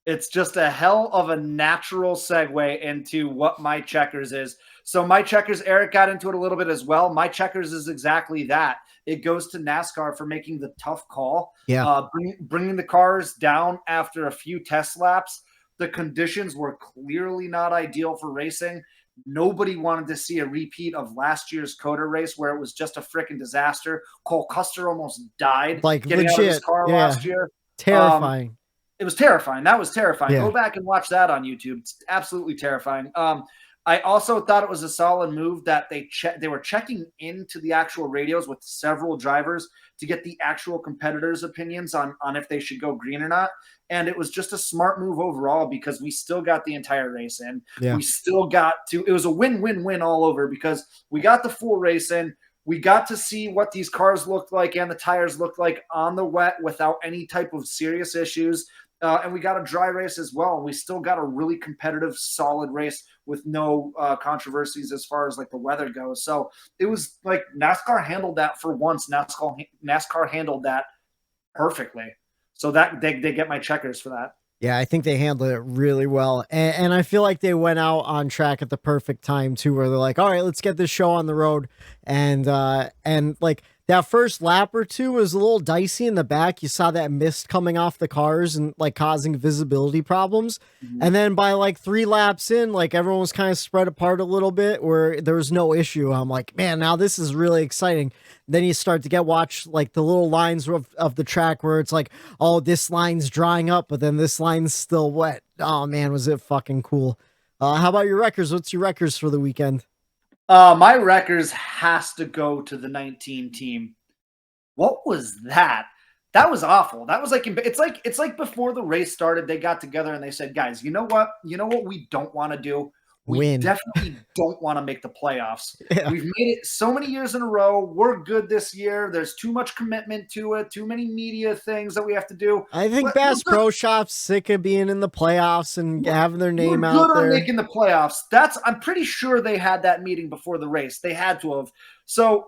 S7: It's just a hell of a natural segue into what my checkers is. So my checkers, Eric got into it a little bit as well. My checkers is exactly that. It goes to NASCAR for making the tough call.
S6: Yeah.
S7: Bringing the cars down after a few test laps. The conditions were clearly not ideal for racing. Nobody wanted to see a repeat of last year's Coda race where it was just a freaking disaster. Cole Custer almost died getting out of his car last year.
S6: Terrifying.
S7: It was terrifying. That was terrifying.
S6: Yeah.
S7: Go back and watch that on YouTube. It's absolutely terrifying. I also thought it was a solid move that they were checking into the actual radios with several drivers to get the actual competitors' opinions on if they should go green or not. And it was just a smart move overall, because we still got the entire race in.
S6: Yeah.
S7: We still got to – it was a win-win-win all over, because we got the full race in. We got to see what these cars looked like and the tires looked like on the wet without any type of serious issues. And we got a dry race as well. And we still got a really competitive, solid race with no controversies as far as like the weather goes. So it was like NASCAR handled that for once. NASCAR handled that perfectly. So that they get my checkers for that.
S6: Yeah, I think they handled it really well. And I feel like they went out on track at the perfect time too, where they're like, all right, let's get this show on the road. And like that first lap or two was a little dicey in the back. You saw that mist coming off the cars and like causing visibility problems. And then by like 3 laps in, like everyone was kind of spread apart a little bit where there was no issue. I'm like, man, now this is really exciting. Then you start to watch like the little lines of the track where it's like, oh, this line's drying up, but then this line's still wet. Oh man, was it fucking cool. How about your records? What's your records for the weekend?
S7: My records has to go to the 19 team. What was that? That was awful. That was like, it's like before the race started, they got together and they said, guys, you know what we don't want to do? We
S6: Win.
S7: definitely don't want to make the playoffs.
S6: Yeah.
S7: We've made it so many years in a row. We're good this year. There's too much commitment to it, too many media things that we have to do.
S6: I think Bass Pro Shop's sick of being in the playoffs and having their name out
S7: good
S6: there.
S7: On making the playoffs. I'm pretty sure they had that meeting before the race. They had to have. So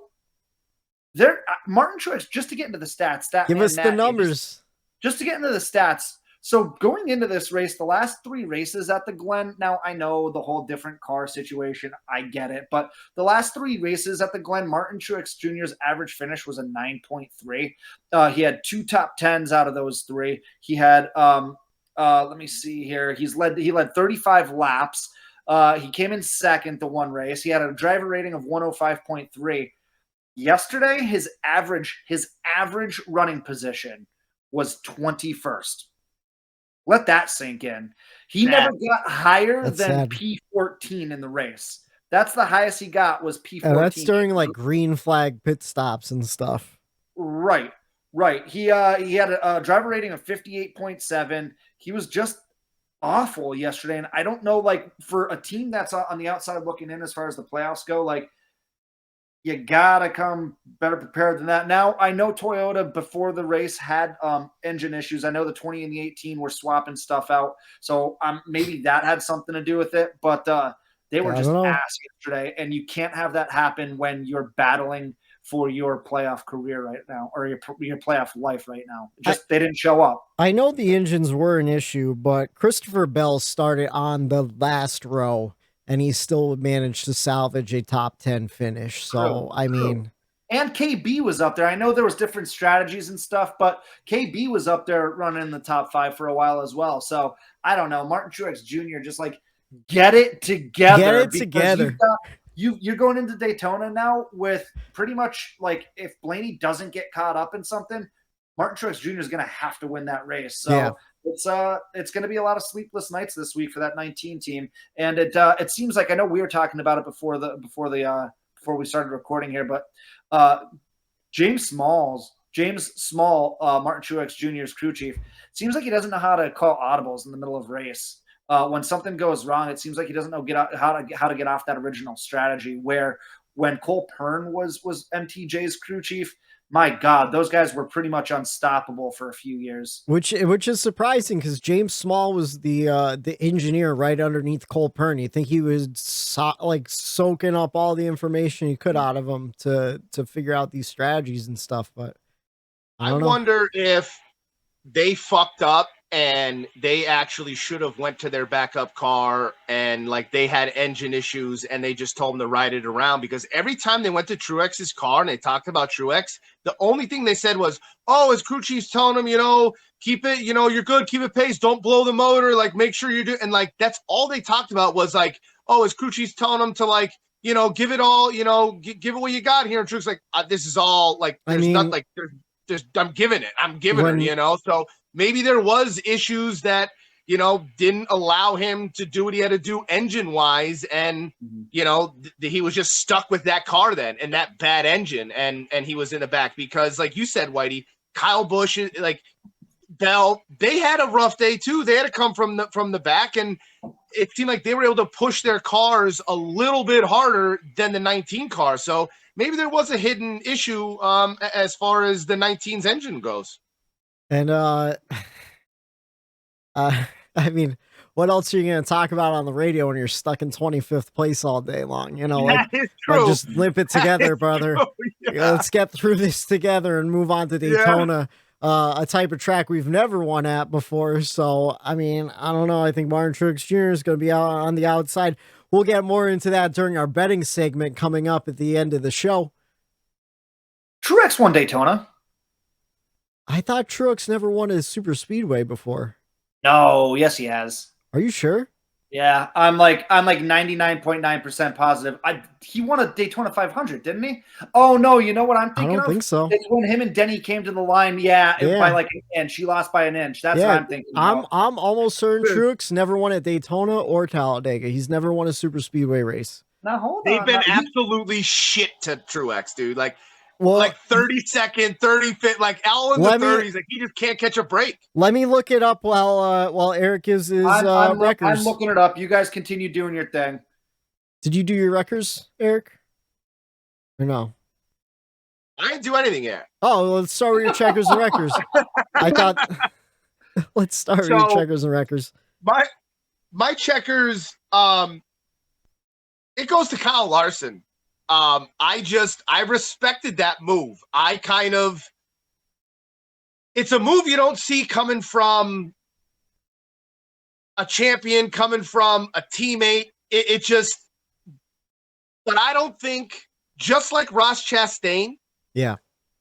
S7: there, Martin Truex, just to get into the stats.
S6: Give us the numbers.
S7: Just to get into the stats. So going into this race, the last 3 races at the Glen, now I know the whole different car situation. I get it. But the last 3 races at the Glen, Martin Truex Jr.'s average finish was a 9.3. He had 2 top 10s out of those 3. He had, let me see here. He led 35 laps. He came in second to 1 race. He had a driver rating of 105.3. Yesterday, his average running position was 21st. Let that sink in. He never got higher than P14 in the race. That's the highest he got was P14.
S6: And that's during like green flag pit stops and stuff.
S7: Right. He had a driver rating of 58.7. He was just awful yesterday. And I don't know, like for a team that's on the outside looking in as far as the playoffs go, like you gotta come better prepared than that. Now, I know Toyota before the race had engine issues. I know the 20 and the 18 were swapping stuff out, so maybe that had something to do with it. But they were just ass yesterday, and you can't have that happen when you're battling for your playoff career right now or your playoff life right now. They didn't show up.
S6: I know the engines were an issue, but Christopher Bell started on the last row. And he still managed to salvage a top 10 finish. So, I mean.
S7: And KB was up there. I know there was different strategies and stuff, but KB was up there running in the top 5 for a while as well. So, I don't know. Martin Truex Jr. just like, get it together.
S6: Get it together.
S7: You're going into Daytona now with pretty much like if Blaney doesn't get caught up in something, Martin Truex Jr. is going to have to win that race. So, yeah. It's going to be a lot of sleepless nights this week for that 19 team, and it seems like I know we were talking about it before we started recording here, but James Small, Martin Truex Jr.'s crew chief, seems like he doesn't know how to call audibles in the middle of race. When something goes wrong, it seems like he doesn't know how to get off that original strategy. Where when Cole Pearn was MTJ's crew chief. My God, those guys were pretty much unstoppable for a few years.
S6: Which is surprising because James Small was the engineer right underneath Cole Pearn. You think he was soaking up all the information he could out of him to figure out these strategies and stuff. But I
S8: wonder if they fucked up and they actually should have went to their backup car and like they had engine issues and they just told them to ride it around, because every time they went to Truex's car and they talked about Truex, the only thing they said was, oh, his crew chief's telling him, keep it, you're good, keep it pace, don't blow the motor, like make sure you do. And like, that's all they talked about was like, oh, his crew chief's telling him to like, give it all, give it what you got here. And Truex like, this is all like, there's not like, there's I'm giving her, so maybe there was issues that, didn't allow him to do what he had to do engine-wise, and, he was just stuck with that car then and that bad engine, and he was in the back because, like you said, Whitey, Kyle Busch, like Bell, they had a rough day too. They had to come from the back, and it seemed like they were able to push their cars a little bit harder than the 19 car. So maybe there was a hidden issue as far as the 19's engine goes. And
S6: I mean, what else are you going to talk about on the radio when you're stuck in 25th place all day long? Like just limp it together, brother. Yeah. Let's get through this together and move on to Daytona, a type of track we've never won at before. So, I mean, I don't know. I think Martin Truex Jr. is going to be out on the outside. We'll get more into that during our betting segment coming up at the end of the show.
S7: Truex won Daytona.
S6: I thought Truex never won a super speedway before.
S7: No, yes, he has.
S6: Are you sure?
S7: Yeah, I'm like 99.9% positive. He won a Daytona 500, didn't he? Oh no, you know what I'm thinking of?
S6: I don't think so.
S7: It's when him and Denny came to the line. Yeah, by like an inch. She lost by an inch. That's what I'm thinking.
S6: I'm almost certain Truex never won at Daytona or Talladega. He's never won a super speedway race.
S7: Now hold on.
S8: They've been absolutely shit to Truex, dude. Like 30-second, 35th, like all in the 30s. Like he just can't catch a break.
S6: Let me look it up while Eric gives his records.
S7: I'm looking it up. You guys continue doing your thing.
S6: Did you do your records, Eric? Or no?
S8: I didn't do anything yet.
S6: Oh, let's start with your checkers and records. I thought let's start with your checkers and records.
S8: My checkers, it goes to Kyle Larson. I respected that move. It's a move you don't see coming from a champion, coming from a teammate. But I don't think, just like Ross Chastain,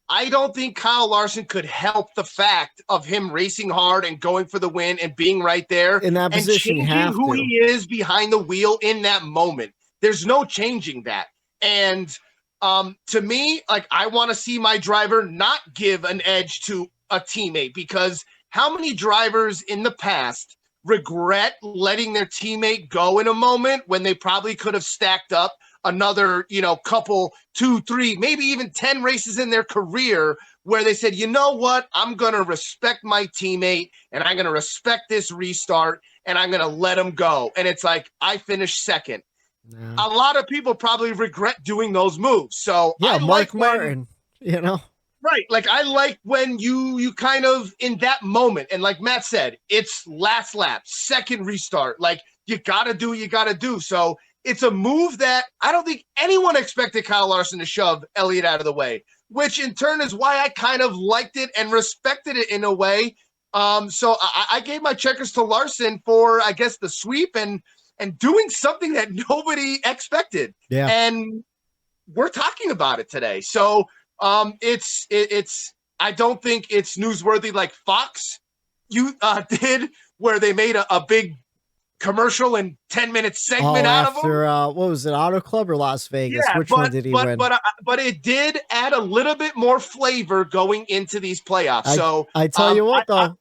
S8: I don't think Kyle Larson could help the fact of him racing hard and going for the win and being right there
S6: in that position,
S8: and changing who he is behind the wheel in that moment. There's no changing that. And to me, like, I want to see my driver not give an edge to a teammate, because how many drivers in the past regret letting their teammate go in a moment when they probably could have stacked up another, couple, 2, 3, maybe even 10 races in their career where they said, you know what, I'm going to respect my teammate and I'm going to respect this restart and I'm going to let him go. And it's like, I finished second. A lot of people probably regret doing those moves. So
S6: Mark Martin,
S8: right. Like, I like when you kind of in that moment, and like Matt said, it's last lap, second restart. Like, you got to do what you got to do. So it's a move that I don't think anyone expected Kyle Larson to shove Elliott out of the way, which in turn is why I kind of liked it and respected it in a way. So I gave my checkers to Larson for, I guess, the sweep and doing something that nobody expected.
S6: Yeah.
S8: And we're talking about it today. So it's I don't think it's newsworthy like Fox did, where they made a big commercial and 10-minute segment out of him.
S6: What was it, Auto Club or Las Vegas? Which one did he win?
S8: But it did add a little bit more flavor going into these playoffs.
S6: I tell you what, though.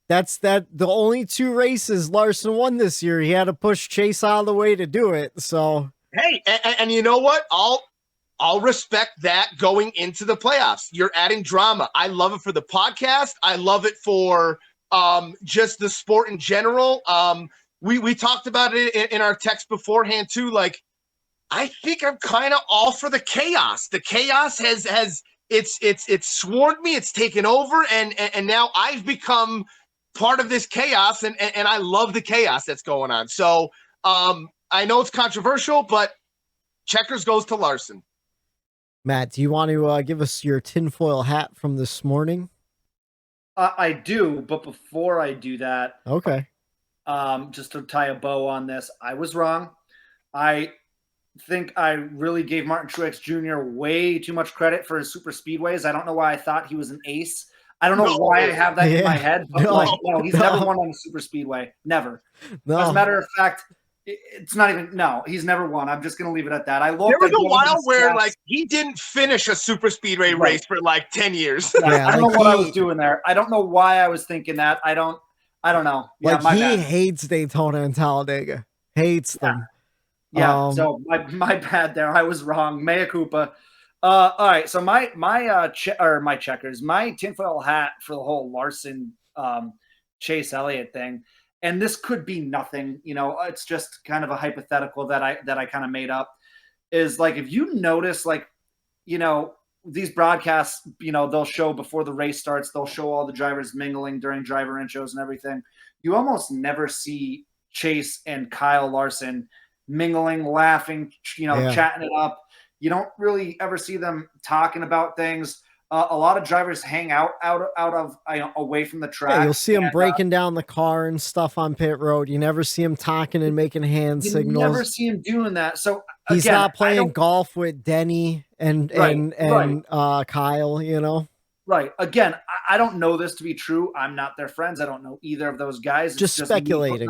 S6: That's the only 2 races Larson won this year. He had to push Chase out of the way to do it. So
S8: hey, and you know what? I'll respect that going into the playoffs. You're adding drama. I love it for the podcast. I love it for just the sport in general. We talked about it in our text beforehand too. Like, I think I'm kind of all for the chaos. The chaos has it's swarmed me. It's taken over, and now I've become part of this chaos, and I love the chaos that's going on. So I know it's controversial, but checkers goes to Larson.
S6: Matt, do you want to give us your tinfoil hat from this morning?
S7: I do, but before I do that,
S6: okay.
S7: Just to tie a bow on this, I was wrong. I think I really gave Martin Truex Jr. way too much credit for his super speedways. I don't know why I thought he was an ace. I don't know why I have that in my head, but he's never won on a super speedway. Never. As a matter of fact, it's not even, he's never won. I'm just going to leave it at that.
S8: There was a while where like he didn't finish a super speedway race for like 10 years.
S7: Yeah, I don't know what I was doing there. I don't know why I was thinking that. I don't know. Yeah,
S6: like he hates Daytona and Talladega. Hates them.
S7: Yeah. So my bad there. I was wrong. Mea culpa. All right. So my checkers, my tinfoil hat for the whole Larson Chase Elliott thing. And this could be nothing, it's just kind of a hypothetical that I kind of made up, is like, if you notice, like, these broadcasts, they'll show before the race starts, they'll show all the drivers mingling during driver intros and everything. You almost never see Chase and Kyle Larson mingling, laughing, chatting it up. You don't really ever see them talking about things. A lot of drivers hang out of away from the track.
S6: Yeah, you'll see him breaking down the car and stuff on pit road. You never see him talking and making hand signals.
S7: You never see him doing that. So
S6: he's not playing golf with Denny and Kyle, you know.
S7: Right. Again, I don't know this to be true. I'm not their friends. I don't know either of those guys.
S6: Just speculating.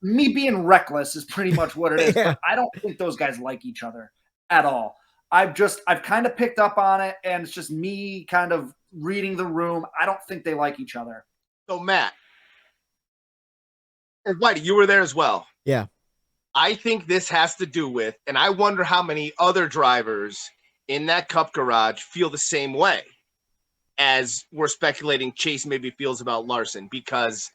S7: Me being reckless is pretty much what it is.
S6: Yeah.
S7: But I don't think those guys like each other at all. I've kind of picked up on it, and it's just me kind of reading the room. I don't think they like each other.
S8: So Matt, and Whitey, you were there as well.
S6: Yeah.
S8: I think this has to do with, and I wonder how many other drivers in that Cup garage feel the same way as we're speculating Chase maybe feels about Larson, because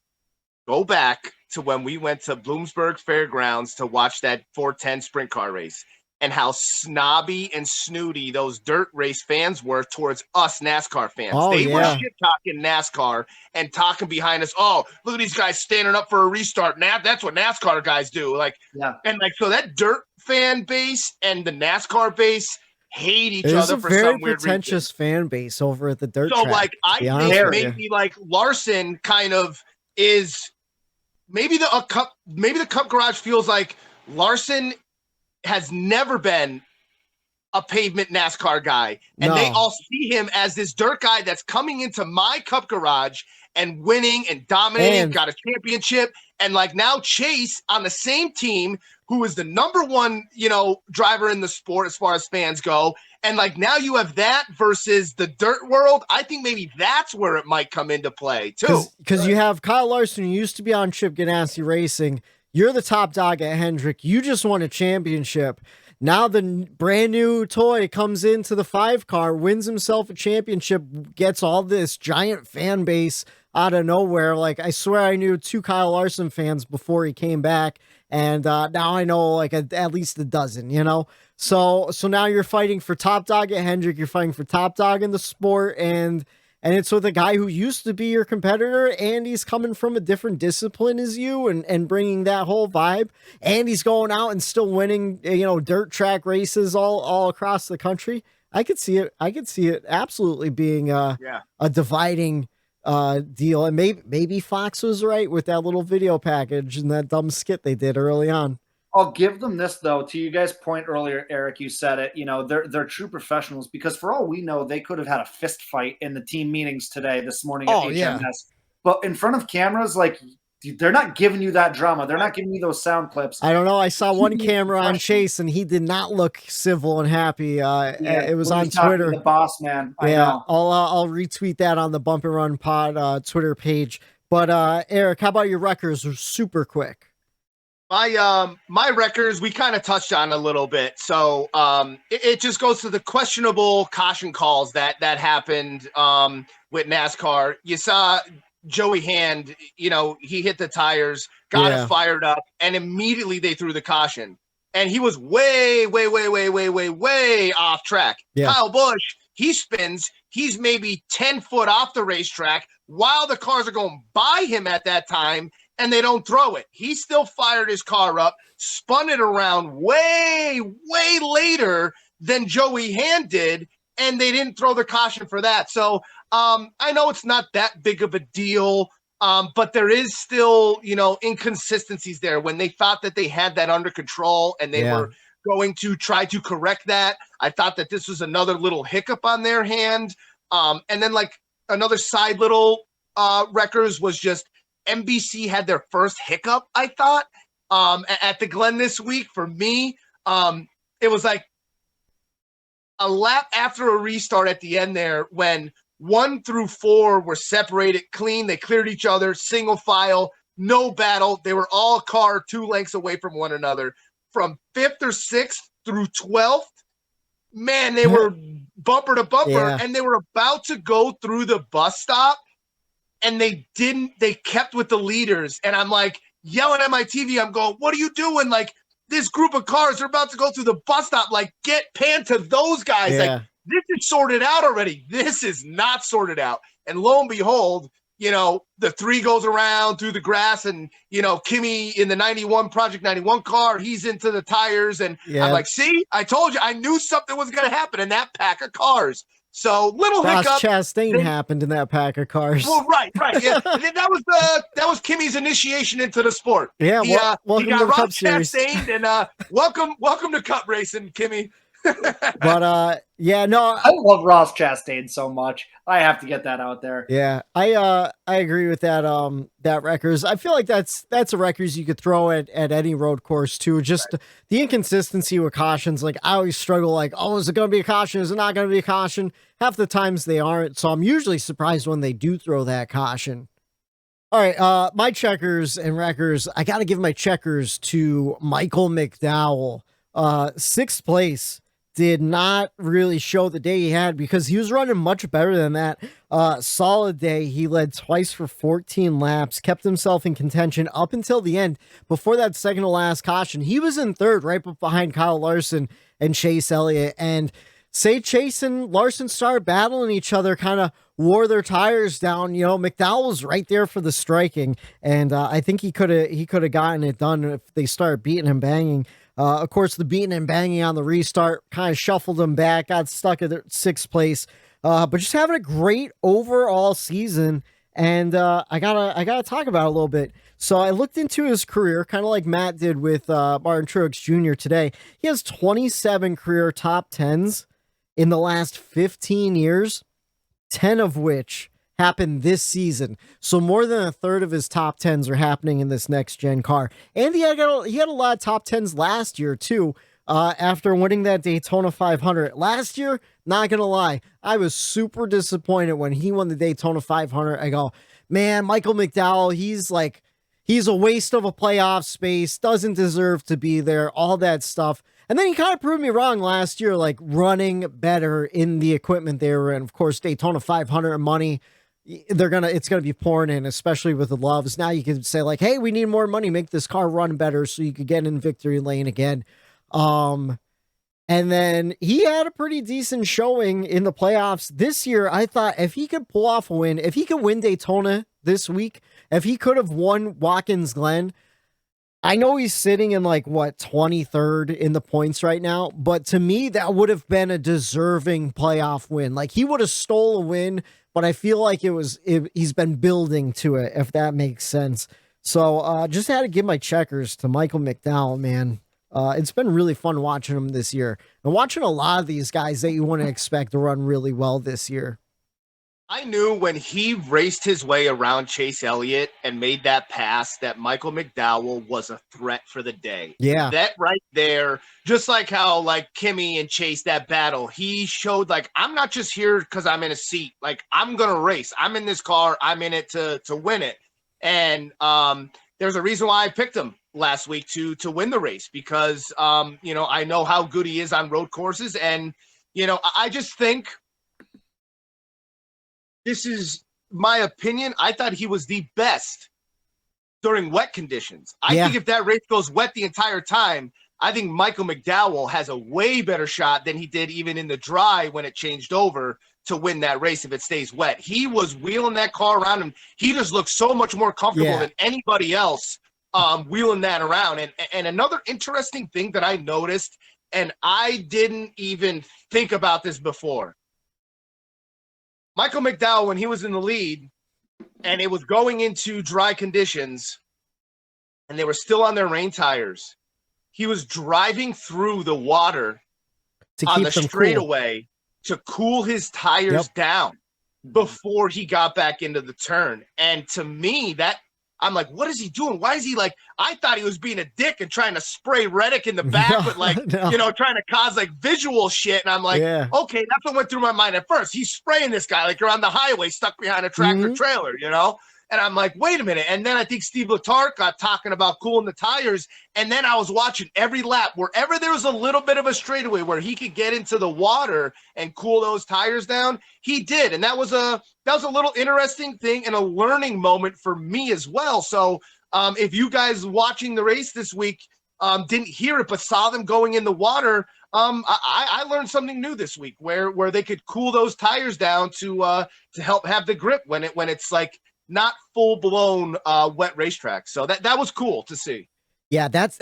S8: go back to when we went to Bloomsburg Fairgrounds to watch that 410 sprint car race and how snobby and snooty those dirt race fans were towards us NASCAR fans. They were shit-talking NASCAR and talking behind us, oh, look at these guys standing up for a restart. That's what NASCAR guys do. So that dirt fan base and the NASCAR base hate each other for some weird reason. There's a very pretentious
S6: fan base over at the dirt
S8: track.
S6: So,
S8: I think maybe Larson kind of is maybe the Cup garage feels like Larson has never been a pavement NASCAR guy, and they all see him as this dirt guy that's coming into my Cup garage and winning and dominating, got a championship, and now Chase on the same team, who is the number one, driver in the sport as far as fans go, and now you have that versus the dirt world. I think maybe that's where it might come into play too,
S6: because you have Kyle Larson, who used to be on Chip Ganassi Racing. You're the top dog at Hendrick. You just won a championship. Now the brand new toy comes into the 5 car, wins himself a championship, gets all this giant fan base out of nowhere. I swear I knew 2 Kyle Larson fans before he came back. And now I know at least a dozen, So now you're fighting for top dog at Hendrick. You're fighting for top dog in the sport. And it's with a guy who used to be your competitor, and he's coming from a different discipline as you and bringing that whole vibe. And he's going out and still winning, dirt track races all across the country. I could see it absolutely being a dividing deal. And maybe Fox was right with that little video package and that dumb skit they did early on.
S7: I'll give them this, though. To you guys' point earlier, Eric, you said it. They're true professionals, because for all we know, they could have had a fist fight in the team meetings this morning at HMS. Yeah. But in front of cameras, they're not giving you that drama. They're not giving you those sound clips.
S6: I don't know. I saw one camera on Chase, and he did not look civil and happy. It was on Twitter.
S7: The boss man. I know.
S6: I'll retweet that on the Bump and Run Pod Twitter page. But Eric, how about your records? Super quick.
S8: My records, we kind of touched on a little bit. So it just goes to the questionable caution calls that happened with NASCAR. You saw Joey Hand, he hit the tires, got it fired up, and immediately they threw the caution. And he was way off track. Yeah. Kyle Busch, he spins. He's maybe 10 foot off the racetrack while the cars are going by him at that time, and they don't throw it. He still fired his car up, spun it around way later than Joey Hand did, and they didn't throw the caution for that. So I know it's not that big of a deal, but there is still, inconsistencies there when they thought that they had that under control and they were going to try to correct that. I thought that this was another little hiccup on their hand. And then another side little records was just NBC had their first hiccup, I thought, at the Glen this week. For me, it was a lap after a restart at the end there when 1 through 4 were separated clean. They cleared each other, single file, no battle. They were all a car 2 lengths away from one another. From 5th or 6th through 12th, man, they were bumper to bumper, and they were about to go through the bus stop. And they kept with the leaders. And I'm yelling at my TV. I'm going, what are you doing? This group of cars are about to go through the bus stop. Get pan to those guys.
S6: Yeah.
S8: This is sorted out already. This is not sorted out. And lo and behold, the 3 goes around through the grass, and, Kimmy in the Project 91 car, he's into the tires. And I'm see, I told you, I knew something was going to happen in that pack of cars. So little
S6: Ross
S8: hiccup.
S6: Chastain happened in that pack of cars.
S8: Well, right. Yeah, that was Kimmy's initiation into the sport.
S6: Yeah,
S8: he
S6: welcome
S8: got
S6: to the
S8: Ross
S6: Cup Series.
S8: Chastain, and welcome to Cup racing, Kimmy.
S6: But yeah, no,
S7: I love Ross Chastain so much. I have to get that out there.
S6: yeah, I agree with that. That Wreckers. I feel like that's a Wreckers you could throw at any road course too. Just the inconsistency with cautions. Like I always struggle. Like, oh, is it going to be a caution? Is it not going to be a caution? Half the times they aren't. So I'm usually surprised when they do throw that caution. All right, my checkers and Wreckers. I got to give my checkers to Michael McDowell. 6th place. Did not really show the day he had because he was running much better than that. Solid day. He led twice for 14 laps, kept himself in contention up until the end. Before that second to last caution, he was in 3rd, right behind Kyle Larson and Chase Elliott. And say Chase and Larson started battling each other, kind of wore their tires down. You know, McDowell was right there for the striking, and I think he could have gotten it done if they started beating and banging. Of course, the beating and banging on the restart kind of shuffled him back, got stuck at 6th place. But just having a great overall season, and I gotta talk about it a little bit. So I looked into his career, kind of like Matt did with Martin Truex Jr. today. He has 27 career top 10s in the last 15 years, 10 of which happened this season. So more than a third of his top 10s are happening in this next gen car. And he had a lot of top 10s last year too, after winning that Daytona 500. Last year, not going to lie, I was super disappointed when he won the Daytona 500. I go, man, Michael McDowell, he's a waste of a playoff space, doesn't deserve to be there, all that stuff. And then he kind of proved me wrong last year, like running better in the equipment they were in. Of course, Daytona 500 money, it's gonna be pouring in, especially with the Loves. Now you can say like, hey, we need more money, make this car run better so you could get in victory lane again. And then he had a pretty decent showing in the playoffs this year. I thought if he could pull off a win, if he could win Daytona this week, if he could have won Watkins Glen, I know he's sitting in 23rd in the points right now, but to me, that would have been a deserving playoff win. Like he would have stole a win, but I feel like he's been building to it, if that makes sense. So just had to give my checkers to Michael McDowell, man. It's been really fun watching him this year and watching a lot of these guys that you wouldn't expect to run really well this year.
S8: I knew when he raced his way around Chase Elliott and made that pass that Michael McDowell was a threat for the day.
S6: Yeah.
S8: That right there, just like how Kimmy and Chase, that battle, he showed I'm not just here because I'm in a seat. I'm going to race. I'm in this car. I'm in it to win it. And there's a reason why I picked him last week to win the race because, I know how good he is on road courses. And, I just think, this is my opinion. I thought he was the best during wet conditions. I think if that race goes wet the entire time, I think Michael McDowell has a way better shot than he did even in the dry when it changed over to win that race if it stays wet. He was wheeling that car around him. He just looked so much more comfortable than anybody else wheeling that around. And another interesting thing that I noticed, and I didn't even think about this before, Michael McDowell, when he was in the lead and it was going into dry conditions and they were still on their rain tires, he was driving through the water on the straightaway to cool his tires down before he got back into the turn. And to me, I'm like, what is he doing? Why is he I thought he was being a dick and trying to spray Reddick in the back with trying to cause visual shit. And I'm like, okay, that's what went through my mind at first. He's spraying this guy like you're on the highway stuck behind a tractor trailer, And I'm like, wait a minute. And then I think Steve Letarte got talking about cooling the tires. And then I was watching every lap, wherever there was a little bit of a straightaway where he could get into the water and cool those tires down, he did. And that was a little interesting thing and a learning moment for me as well. So if you guys watching the race this week didn't hear it but saw them going in the water, I learned something new this week where they could cool those tires down to help have the grip when it's not full-blown wet racetrack. So that was cool to see.
S6: Yeah, that's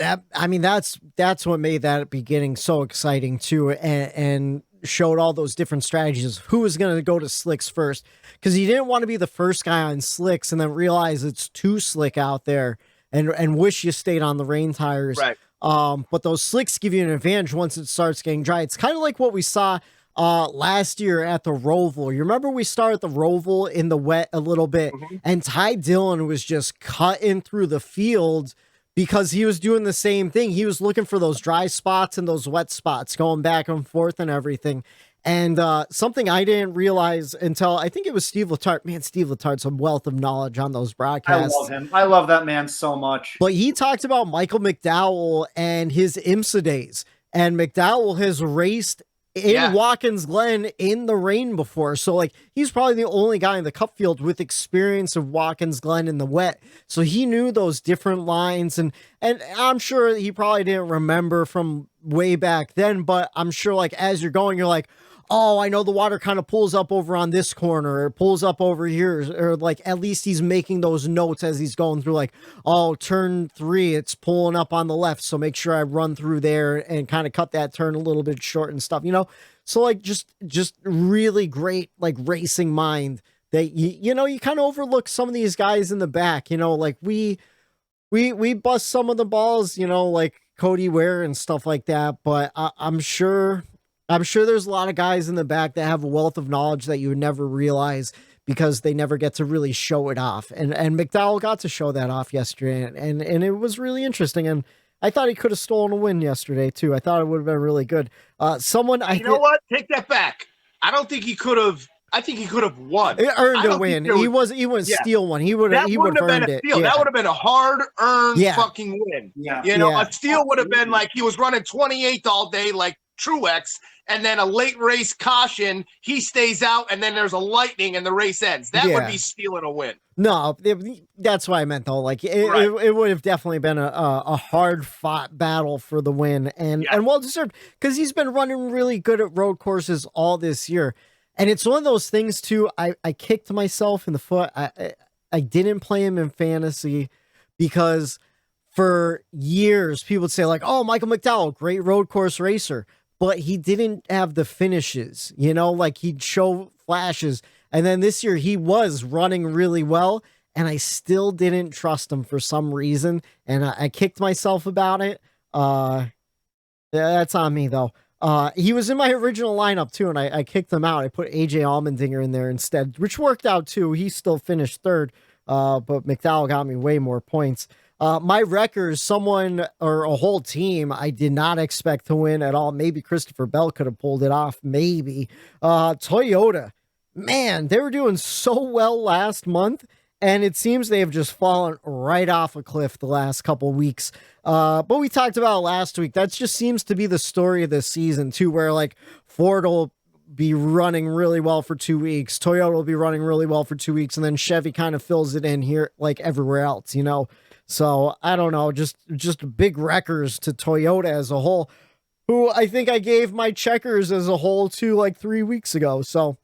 S6: what made that beginning so exciting too. And showed all those different strategies, who was going to go to slicks first, because he didn't want to be the first guy on slicks and then realize it's too slick out there and wish you stayed on the rain tires.
S8: Right.
S6: But those slicks give you an advantage once it starts getting dry. It's kind of like what we saw last year at the Roval. You remember we started the Roval in the wet a little bit, and Ty Dillon was just cutting through the field because he was doing the same thing. He was looking for those dry spots and those wet spots, going back and forth and everything. And something I didn't realize until I think it was Steve Letarte. Man, Steve Letarte's a wealth of knowledge on those broadcasts.
S7: I love him. I love that man so much.
S6: But he talked about Michael McDowell and his IMSA days. And McDowell has raced in Watkins Glen in the rain before. So like he's probably the only guy in the Cup field with experience of Watkins Glen in the wet. So he knew those different lines, and I'm sure he probably didn't remember from way back then, but I'm sure like as you're going, you're like, oh, I know the water kind of pulls up over on this corner, or pulls up over here, or like at least he's making those notes as he's going through, like, oh, turn 3, it's pulling up on the left, so make sure I run through there and kind of cut that turn a little bit short and stuff, you know? So like just really great like racing mind that you know, you kind of overlook some of these guys in the back, you know, like we bust some of the balls, you know, like Cody Ware and stuff like that, but I'm sure there's a lot of guys in the back that have a wealth of knowledge that you would never realize because they never get to really show it off. And McDowell got to show that off yesterday, and it was really interesting. And I thought he could have stolen a win yesterday too. I thought it would have been really good. You
S8: know what? Take that back. I don't think he could have. I think he could have won.
S6: He earned a win. He wouldn't steal one. He would have earned it. Yeah.
S8: That would have been a hard-earned fucking win.
S7: Yeah.
S8: You know, a steal would have been like he was running 28th all day like Truex, and then a late race caution, he stays out, and then there's a lightning and the race ends. That would be stealing a win.
S6: No, that's what I meant though. Like it would have definitely been a hard fought battle for the win, and well deserved, because he's been running really good at road courses all this year. And it's one of those things too. I kicked myself in the foot. I didn't play him in fantasy because for years people would say like, oh, Michael McDowell, great road course racer. But he didn't have the finishes, you know, like he'd show flashes. And then this year he was running really well, and I still didn't trust him for some reason. And I kicked myself about it. That's on me though. He was in my original lineup too, and I kicked him out. I put AJ Allmendinger in there instead, which worked out too. He still finished third, but McDowell got me way more points. My wreckers, someone or a whole team I did not expect to win at all. Maybe Christopher Bell could have pulled it off. Maybe. Toyota, man, they were doing so well last month, and it seems they have just fallen right off a cliff the last couple weeks. But we talked about it last week. That just seems to be the story of this season too, where like Ford will be running really well for 2 weeks, Toyota will be running really well for 2 weeks, and then Chevy kind of fills it in here like everywhere else, you know? So I don't know, just big wreckers to Toyota as a whole, who I think I gave my checkers as a whole to like 3 weeks ago. So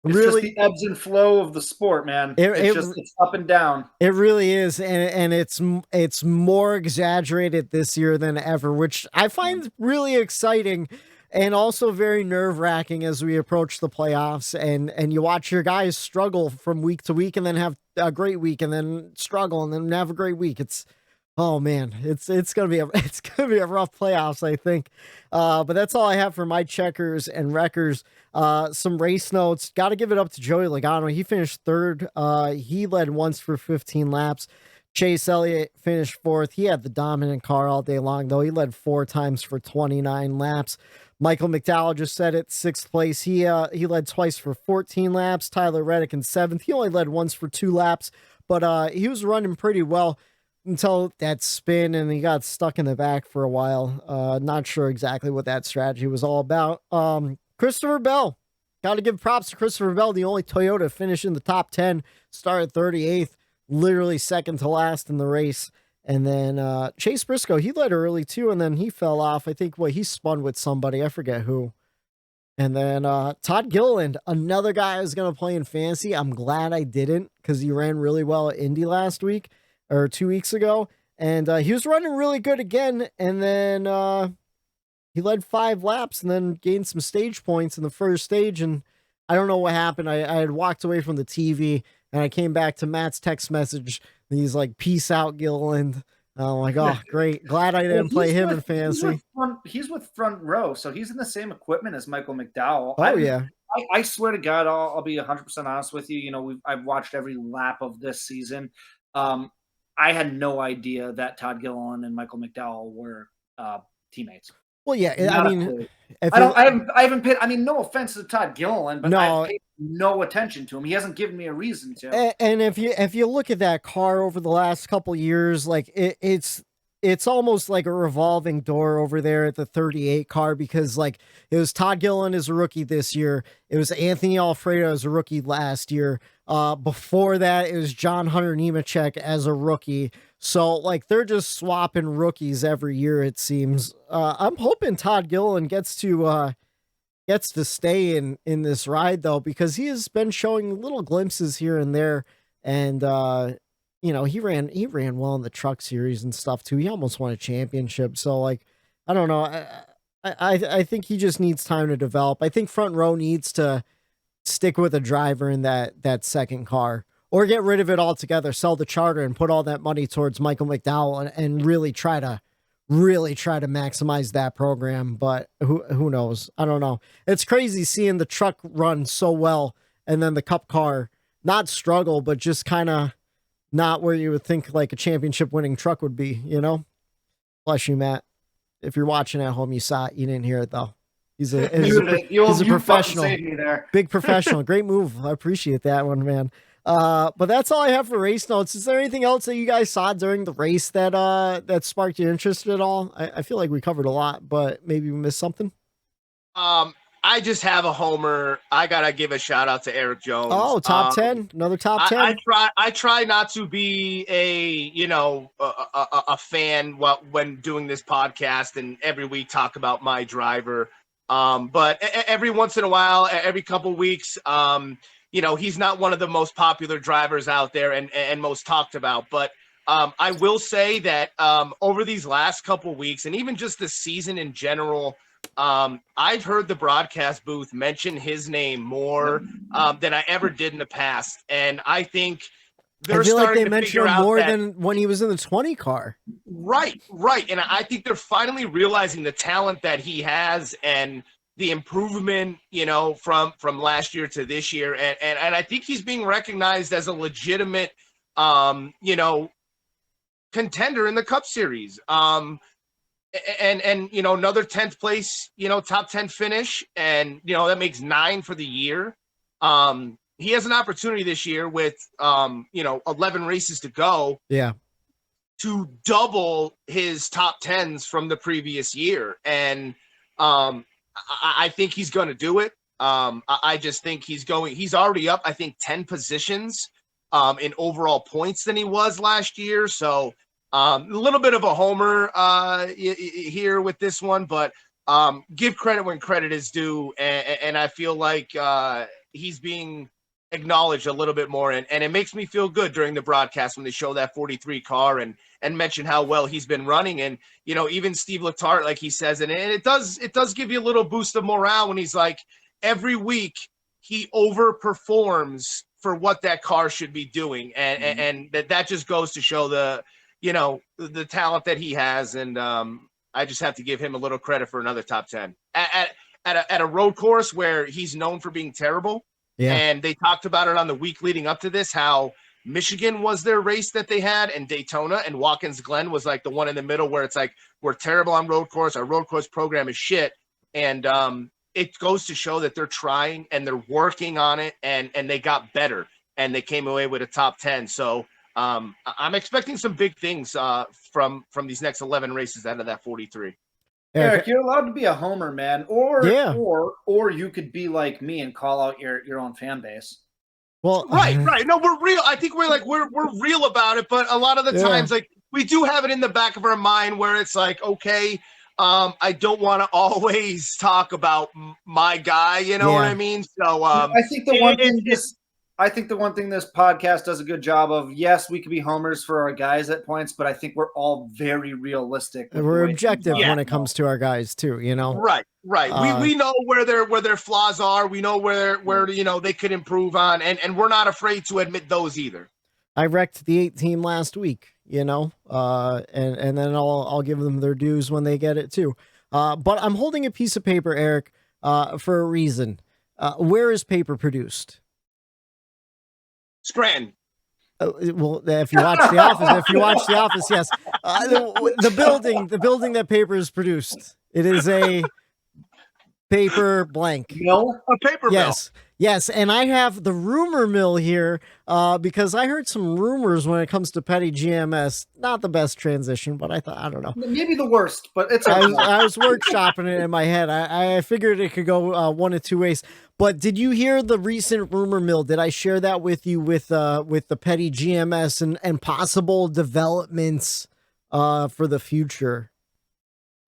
S7: it's really just the ebbs and flow of the sport, man. It's up and down.
S6: It really is, and it's more exaggerated this year than ever, which I find really exciting. And also very nerve-wracking as we approach the playoffs, and you watch your guys struggle from week to week, and then have a great week, and then struggle, and then have a great week. Oh man, it's gonna be a rough playoffs, I think. But that's all I have for my checkers and wreckers. Some race notes. Got to give it up to Joey Logano. He finished third. He led once for 15 laps. Chase Elliott finished fourth. He had the dominant car all day long, though. He led 4 times for 29 laps. Michael McDowell just said it, 6th place. He led twice for 14 laps. Tyler Reddick in 7th. He only led once for 2 laps, but he was running pretty well until that spin, and he got stuck in the back for a while. Not sure exactly what that strategy was all about. Christopher Bell. Got to give props to Christopher Bell, the only Toyota to finish in the top 10, started 38th, literally second to last in the race. And then Chase Briscoe, he led early too, and then he fell off. I think he spun with somebody. I forget who. And then Todd Gilland, another guy I was going to play in fantasy. I'm glad I didn't, because he ran really well at Indy last week or 2 weeks ago. And he was running really good again. And then he led 5 laps and then gained some stage points in the first stage. And I don't know what happened. I had walked away from the TV and I came back to Matt's text message. And he's like, "Peace out, Gilland." I'm like, "Oh, great. Glad I didn't play him in fantasy."
S7: He's with front row, so he's in the same equipment as Michael McDowell.
S6: Oh, yeah.
S7: I swear to God, I'll be 100% honest with you. You know, I've watched every lap of this season. I had no idea that Todd Gilland and Michael McDowell were teammates.
S6: Well, yeah, I mean,
S7: I haven't paid. I mean, no offense to Todd Gilland, but
S6: No.
S7: I've paid no attention to him. He hasn't given me a reason to.
S6: And if you look at that car over the last couple years, like it's almost like a revolving door over there at the 38 car, because like it was Todd Gilland as a rookie this year. It was Anthony Alfredo as a rookie last year. Before that, it was John Hunter Nemechek as a rookie. So like they're just swapping rookies every year, it seems. I'm hoping Todd Gilland gets to stay in this ride though, because he has been showing little glimpses here and there. And you know, he ran well in the truck series and stuff too. He almost won a championship. So like, I don't know. I think he just needs time to develop. I think front row needs to stick with a driver in that second car, or get rid of it altogether, sell the charter and put all that money towards Michael McDowell and really try to maximize that program. But who knows? I don't know. It's crazy seeing the truck run so well and then the cup car not struggle, but just kind of not where you would think like a championship winning truck would be, you know? Bless you, Matt. If you're watching at home, you saw it. You didn't hear it though. He's a professional, big professional. Great move. I appreciate that one, man. But that's all I have for race notes. Is there anything else that you guys saw during the race that sparked your interest at all? I feel like we covered a lot, but maybe we missed something.
S8: I just have a homer. I gotta give a shout out to Eric Jones.
S6: Oh, top 10, another top 10.
S8: I try not to be a fan when doing this podcast and every week talk about my driver. But every once in a while, every couple weeks, he's not one of the most popular drivers out there and most talked about. But I will say that over these last couple weeks, and even just the season in general, I've heard the broadcast booth mention his name more than I ever did in the past. And I think they're starting to mention him more
S6: than when he was in the 20 car.
S8: Right. And I think they're finally realizing the talent that he has and the improvement, from last year to this year. And I think he's being recognized as a legitimate, contender in the Cup Series. And another 10th place, top 10 finish. And, that makes 9 for the year. He has an opportunity this year with, 11 races to go.
S6: Yeah.
S8: To double his top 10s from the previous year. And I think he's going to do it. I just think he's already up, I think, 10 positions in overall points than he was last year. So a little bit of a homer here with this one, but give credit when credit is due. And I feel like he's being acknowledged a little bit more. And it makes me feel good during the broadcast when they show that 43 car and mention how well he's been running. And, even Steve Letarte, like he says, and it does give you a little boost of morale when he's like, every week he overperforms for what that car should be doing. And that just goes to show the talent that he has. And I just have to give him a little credit for another top 10 at a road course where he's known for being terrible.
S6: Yeah.
S8: And they talked about it on the week leading up to this, how Michigan was their race that they had, and Daytona, and Watkins Glen was like the one in the middle where it's like, we're terrible on road course. Our road course program is shit. And it goes to show that they're trying and they're working on it, and they got better and they came away with a top 10. So I'm expecting some big things from these next 11 races out of that 43.
S7: Eric, you're allowed to be a homer, man, or you could be like me and call out your own fan base.
S6: Well,
S8: right. No, we're real. I think we're real about it, but a lot of the times, like, we do have it in the back of our mind where it's like, okay, I don't want to always talk about my guy. You know what I mean? So
S7: I think the one thing I think the one thing this podcast does a good job of, yes, we could be homers for our guys at points, but I think we're all very realistic.
S6: We're objective when it comes to our guys too, you know?
S8: Right. We know where their flaws are. We know where they could improve on, and we're not afraid to admit those either.
S6: I wrecked the 8 team last week, you know, and then I'll give them their dues when they get it too. But I'm holding a piece of paper, Eric, for a reason. Where is paper produced?
S8: Scranton.
S6: Well, if you watch The Office, yes. The building that paper is produced. It is a paper blank.
S7: Mill?
S8: A paper mill.
S6: Yes, and I have the rumor mill here because I heard some rumors when it comes to petty GMS. Not the best transition, but I don't know.
S7: Maybe the worst, but it's
S6: I was workshopping it in my head. I figured it could go one of two ways. But did you hear the recent rumor mill? Did I share that with you with the petty GMS and possible developments for the future?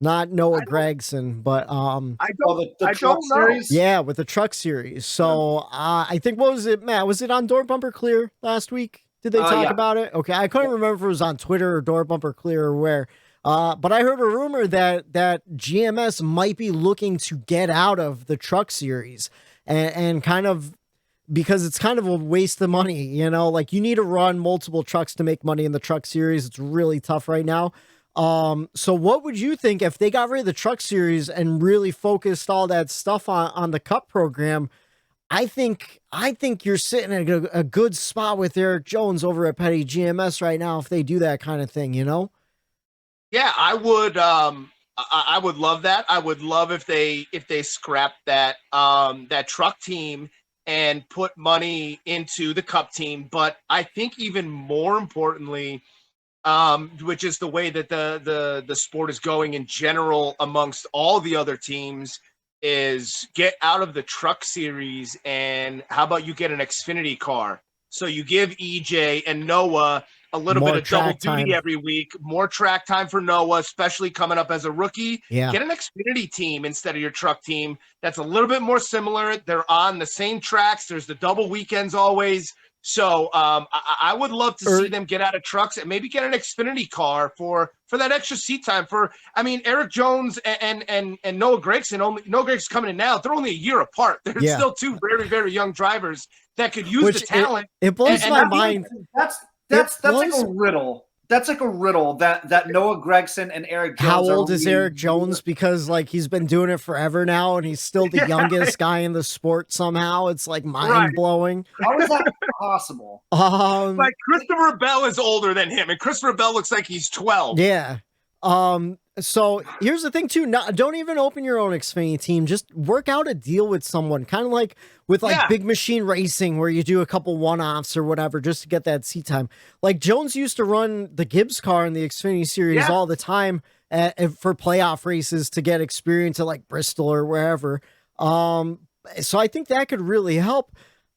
S6: Not Noah Gragson, but
S8: I don't know.
S7: Series?
S6: Yeah, with the truck series. So I think, what was it, Matt? Was it on Door Bumper Clear last week? Did they talk about it? Okay, I couldn't remember if it was on Twitter or Door Bumper Clear or where. But I heard a rumor that GMS might be looking to get out of the truck series and kind of, because it's kind of a waste of money, you know, like you need to run multiple trucks to make money in the truck series. It's really tough right now. So what would you think if they got rid of the truck series and really focused all that stuff on the Cup program? I think you're sitting at a good spot with Eric Jones over at Petty GMS right now if they do that kind of thing, you know?
S8: Yeah, I would love that. I would love if they scrapped that truck team and put money into the Cup team. But I think even more importantly, which is the way that the sport is going in general amongst all the other teams, is get out of the truck series, and how about you get an Xfinity car? So you give EJ and Noah a little bit of double duty every week, more track time for Noah, especially coming up as a rookie.
S6: Yeah.
S8: Get an Xfinity team instead of your truck team. That's a little bit more similar. They're on the same tracks. There's the double weekends always. So I would love to see them get out of trucks and maybe get an Xfinity car for that extra seat time. Eric Jones and Noah Gragson. Noah Gragson's coming in now. They're only a year apart. They're still two very, very young drivers that could use the talent.
S6: It blows my mind.
S7: That's like a riddle. That's like a riddle that Noah Gragson and Eric Jones.
S6: How old is Eric Jones? Because like he's been doing it forever now, and he's still the youngest guy in the sport. Somehow it's like mind blowing.
S7: How is that possible?
S8: Like Christopher Bell is older than him, and Christopher Bell looks like he's 12.
S6: Yeah. So here's the thing too. Don't even open your own Xfinity team. Just work out a deal with someone, kind of like with Big Machine Racing, where you do a couple one-offs or whatever just to get that seat time. Like Jones used to run the Gibbs car in the Xfinity series all the time for playoff races to get experience at like Bristol or wherever. So I think that could really help.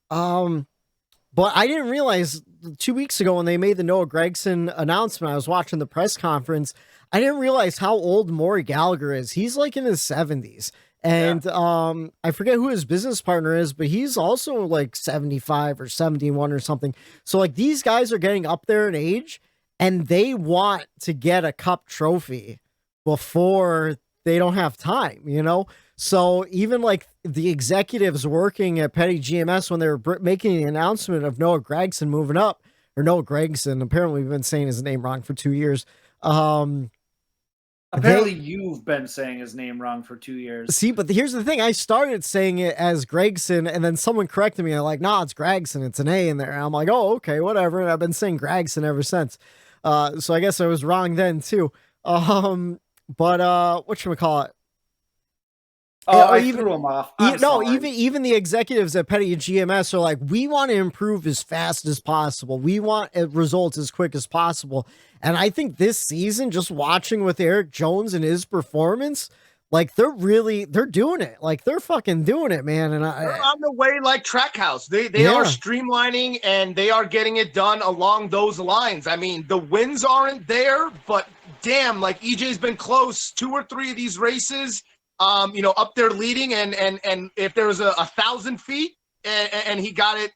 S6: But I didn't realize 2 weeks ago when they made the Noah Gragson announcement, I was watching the press conference. I didn't realize how old Maury Gallagher is. He's like in his 70s. And I forget who his business partner is, but he's also like 75 or 71 or something. So like these guys are getting up there in age and they want to get a Cup trophy before they don't have time, you know? So even like the executives working at Petty GMS, when they were making the announcement of Noah Gragson moving up, or Noah Gragson, apparently we've been saying his name wrong for 2 years.
S7: Apparently you've been saying his name wrong for 2 years.
S6: See, but here's the thing. I started saying it as Gragson, and then someone corrected me. I'm like, nah, it's Gragson. It's an A in there. And I'm like, oh, okay, whatever. And I've been saying Gragson ever since. So I guess I was wrong then too. But whatchamacallit?
S7: I threw him off.
S6: Even the executives at Petty GMS are like, we want to improve as fast as possible. We want results as quick as possible. And I think this season, just watching with Eric Jones and his performance, like they're doing it. Like they're fucking doing it, man. And
S8: they're on the way like Trackhouse. They are streamlining and they are getting it done along those lines. I mean, the wins aren't there, but damn, like EJ's been close 2 or 3 of these races. Up there leading, and if there was 1,000 feet and he got it,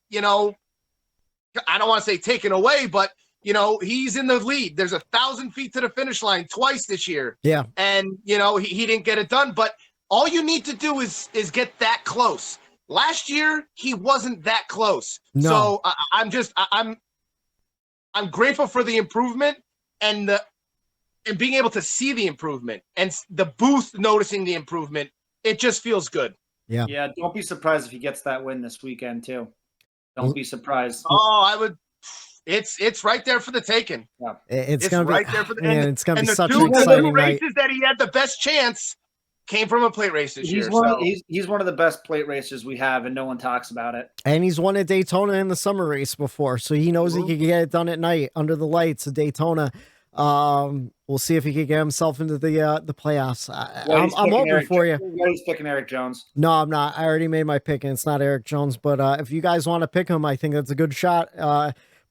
S8: I don't want to say taken away, but he's in the lead. There's 1,000 feet to the finish line twice this year.
S6: Yeah.
S8: And, he didn't get it done. But all you need to do is get that close. Last year, he wasn't that close.
S6: No.
S8: So I'm grateful for the improvement and being able to see the improvement and the booth noticing the improvement. It just feels good.
S6: Yeah.
S7: Yeah. Don't be surprised if he gets that win this weekend too. Don't be surprised.
S8: Oh, I would. It's right there for the taking.
S6: Yeah.
S8: It's
S6: gonna
S8: right
S6: be,
S8: there for the.
S6: man, it's gonna be such an
S8: two
S6: exciting night.
S8: races that he had the best chance came from a plate race this year.
S7: He's one of the best plate racers we have, and no one talks about it.
S6: And he's won at Daytona in the summer race before, so he knows he can get it done at night under the lights of Daytona. We'll see if he can get himself into the playoffs. I'm open for you.
S7: He's picking Eric Jones.
S6: No, I'm not. I already made my pick, and it's not Eric Jones. But if you guys want to pick him, I think that's a good shot.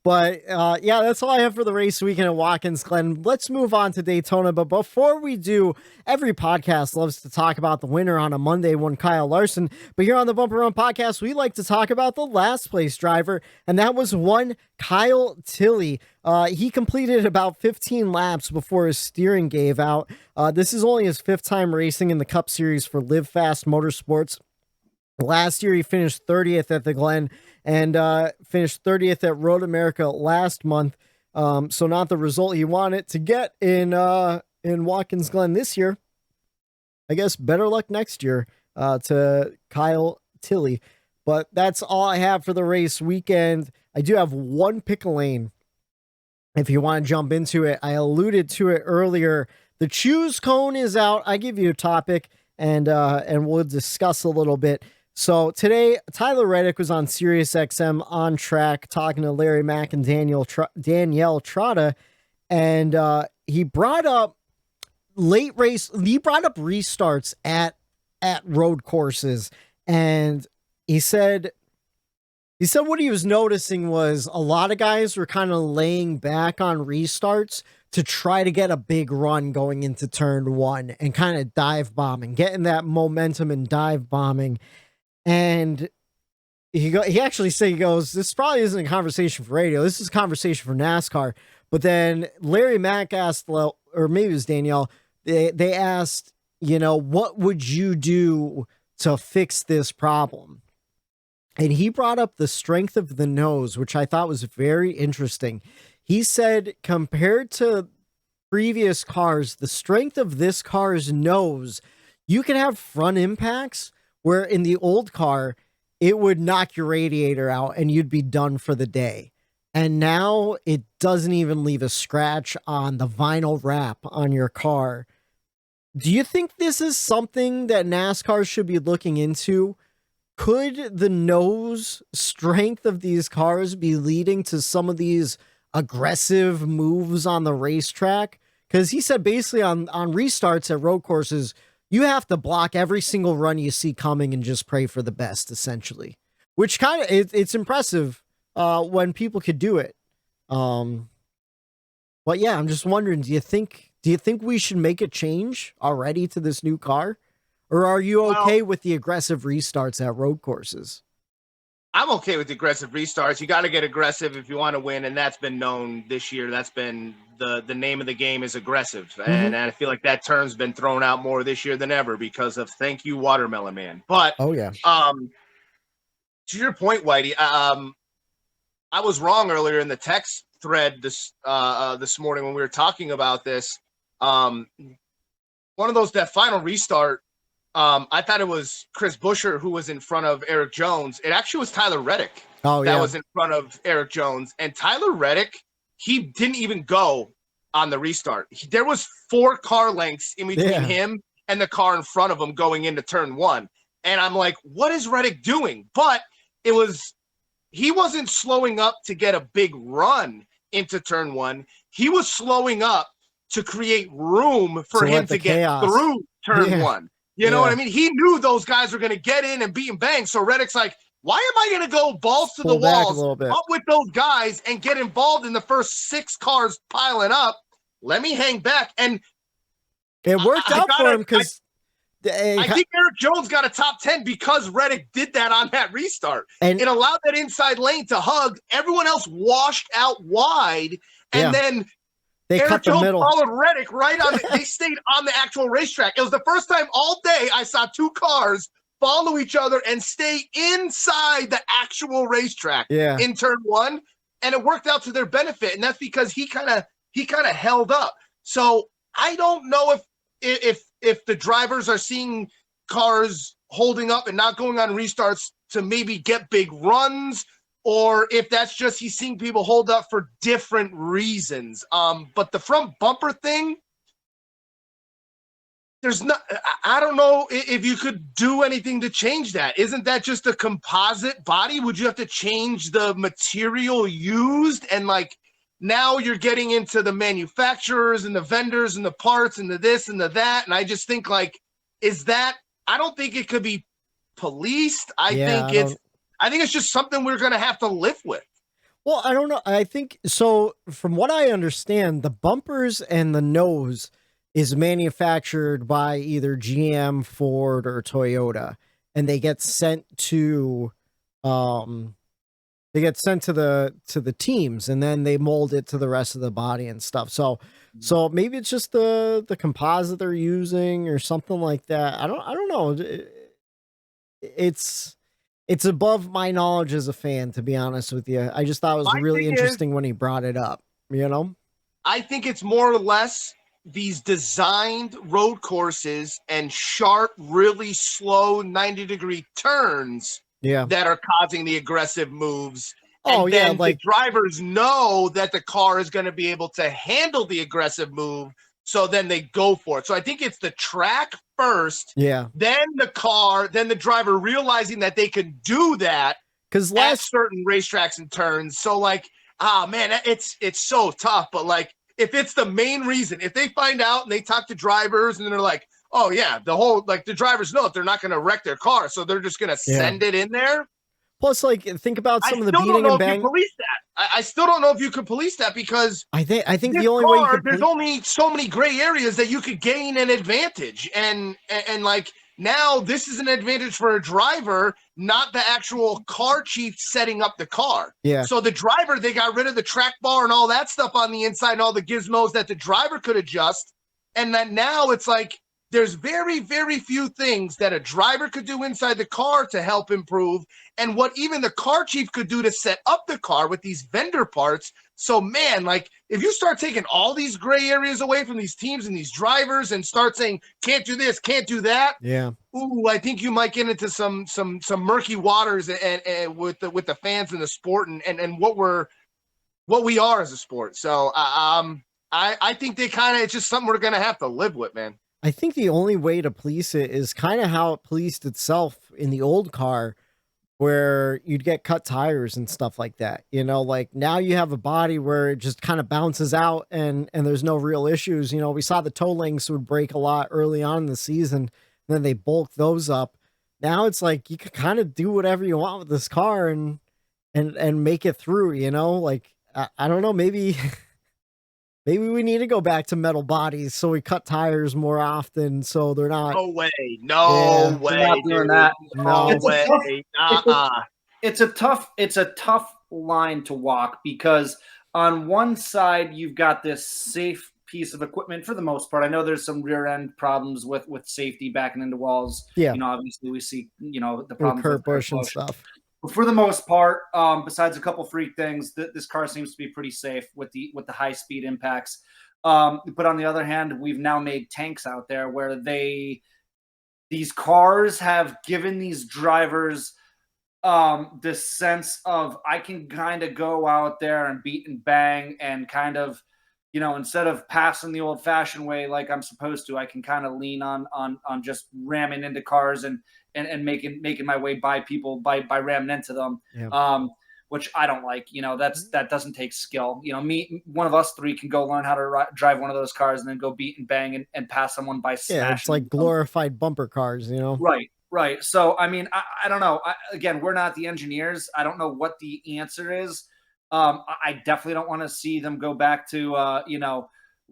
S6: Yeah, that's all I have for the race weekend at Watkins, Glen. Let's move on to Daytona. But before we do, every podcast loves to talk about the winner on a Monday, one Kyle Larson. But here on the Bumper Run podcast, we like to talk about the last place driver, and that was one Kyle Tilley. He completed about 15 laps before his steering gave out. This is only his 5th time racing in the Cup Series for Live Fast Motorsports. Last year, he finished 30th at the Glen and finished 30th at Road America last month. So not the result he wanted to get in Watkins Glen this year. I guess better luck next year to Kyle Tilley. But that's all I have for the race weekend. I do have one pick a lane. If you want to jump into it, I alluded to it earlier. The choose cone is out. I give you a topic and we'll discuss a little bit. So today, Tyler Reddick was on Sirius XM on track talking to Larry Mack and Danielle Trotta, and he brought up late race. He brought up restarts at road courses, and he said what he was noticing was a lot of guys were kind of laying back on restarts to try to get a big run going into turn 1 and kind of dive bombing, getting that momentum and dive bombing. And he actually said, he goes, this probably isn't a conversation for radio. This is a conversation for NASCAR. But then Larry Mack asked, or maybe it was Danielle, they asked, what would you do to fix this problem? And he brought up the strength of the nose, which I thought was very interesting. He said, compared to previous cars, the strength of this car's nose, you can have front impacts where in the old car, it would knock your radiator out and you'd be done for the day. And now it doesn't even leave a scratch on the vinyl wrap on your car. Do you think this is something that NASCAR should be looking into? Could the nose strength of these cars be leading to some of these aggressive moves on the racetrack? Because he said basically on restarts at road courses, you have to block every single run you see coming and just pray for the best, essentially. Which kind of, it's impressive when people could do it. But yeah, I'm just wondering, do you think we should make a change already to this new car? Or are you okay with the aggressive restarts at road courses?
S8: I'm okay with the aggressive restarts. You got to get aggressive if you want to win, and that's been known this year. That's been the name of the game is aggressive, and I feel like that term's been thrown out more this year than ever because of thank you, Watermelon Man. But
S6: oh yeah,
S8: to your point, Whitey, I was wrong earlier in the text thread this morning when we were talking about this. One of those, that final restart. I thought it was Chris Buescher who was in front of Eric Jones. It actually was Tyler Reddick that was in front of Eric Jones. And Tyler Reddick, he didn't even go on the restart. There was 4 car lengths in between him and the car in front of him going into turn 1. And I'm like, what is Reddick doing? But he wasn't slowing up to get a big run into turn 1. He was slowing up to create room for him to get through turn 1. You know what I mean? He knew those guys were going to get in and beat and bang. So Reddick's like, why am I going to go balls to the walls up with those guys and get involved in the first 6 cars piling up? Let me hang back. And
S6: it worked out for him because
S8: I think Eric Jones got a top 10 because Reddick did that on that restart.
S6: And
S8: it allowed that inside lane to hug. Everyone else washed out wide. And then
S6: they
S8: Eric
S6: cut the
S8: Jones
S6: middle.
S8: followed Reddick right on they stayed on the actual racetrack. It was the first time all day I saw two cars follow each other and stay inside the actual racetrack in turn one. And it worked out to their benefit. And that's because he kind of held up. So I don't know if the drivers are seeing cars holding up and not going on restarts to maybe get big runs, or if that's just he's seeing people hold up for different reasons. But the front bumper thing, I don't know if you could do anything to change that. Isn't that just a composite body? Would you have to change the material used? And like, now you're getting into the manufacturers and the vendors and the parts and the this and the that. And I just think like, I don't think it could be policed. I think it's just something we're going to have to live with.
S6: Well, I don't know. I think so. From what I understand, the bumpers and the nose is manufactured by either GM, Ford, or Toyota, and they get sent to, the teams, and then they mold it to the rest of the body and stuff. So maybe it's just the composite they're using or something like that. I don't know. It's above my knowledge as a fan, to be honest with you. I just thought it was really interesting when he brought it up, you know?
S8: I think it's more or less these designed road courses and sharp, really slow 90-degree turns that are causing the aggressive moves. And then the drivers know that the car is going to be able to handle the aggressive move, so then they go for it. So I think it's the track first, then the car, then the driver realizing that they can do that at certain racetracks and turns. So like, man, it's so tough. But like, if it's the main reason, if they find out and they talk to drivers and they're like, oh yeah, the drivers know that they're not going to wreck their car, so they're just going to send it in there.
S6: Plus, like, think about some of the beating and bang.
S8: I still don't know if you could police that, because
S6: I think the only way you could
S8: there's only so many gray areas that you could gain an advantage, and like, now this is an advantage for a driver, not the actual car chief setting up the car.
S6: Yeah.
S8: So the driver, they got rid of the track bar and all that stuff on the inside and all the gizmos that the driver could adjust, and that now it's like there's very, very few things that a driver could do inside the car to help improve, and what even the car chief could do to set up the car with these vendor parts. So, man, like, if you start taking all these gray areas away from these teams and these drivers and start saying, can't do this, can't do that.
S6: Yeah.
S8: Ooh, I think you might get into some murky waters and with the fans and the sport and what we are as a sport. So, I think it's just something we're going to have to live with, man.
S6: I think the only way to police it is kind of how it policed itself in the old car, where you'd get cut tires and stuff like that. You know, like, now you have a body where it just kind of bounces out and there's no real issues. You know, we saw the toe links would break a lot early on in the season, and then they bulked those up. Now it's like you can kind of do whatever you want with this car and make it through, you know? Like, I don't know, maybe we need to go back to metal bodies so we cut tires more often so they're not.
S8: No way. No way.
S7: We're not doing that.
S8: No way.
S7: It's a tough line to walk, because on one side you've got this safe piece of equipment for the most part. I know there's some rear end problems with safety backing into walls.
S6: Yeah.
S7: You know, obviously we see, you know, the problems
S6: Kurt
S7: with
S6: Busch and stuff.
S7: But for the most part, besides a couple freak things, this car seems to be pretty safe with the high speed impacts. But on the other hand, we've now made tanks out there where these cars have given these drivers this sense of, I can kind of go out there and beat and bang and kind of, you know, instead of passing the old fashioned way like I'm supposed to, I can kind of lean on just ramming into cars and making my way by people by ramming into them. Yeah. Which I don't like. You know, that doesn't take skill. You know, one of us three can go learn how to drive one of those cars and then go beat and bang and pass someone by smashing.
S6: Yeah, it's like glorified bumper cars, you know?
S7: Right. So, I mean, I don't know. Again, we're not the engineers. I don't know what the answer is. I definitely don't want to see them go back to, you know,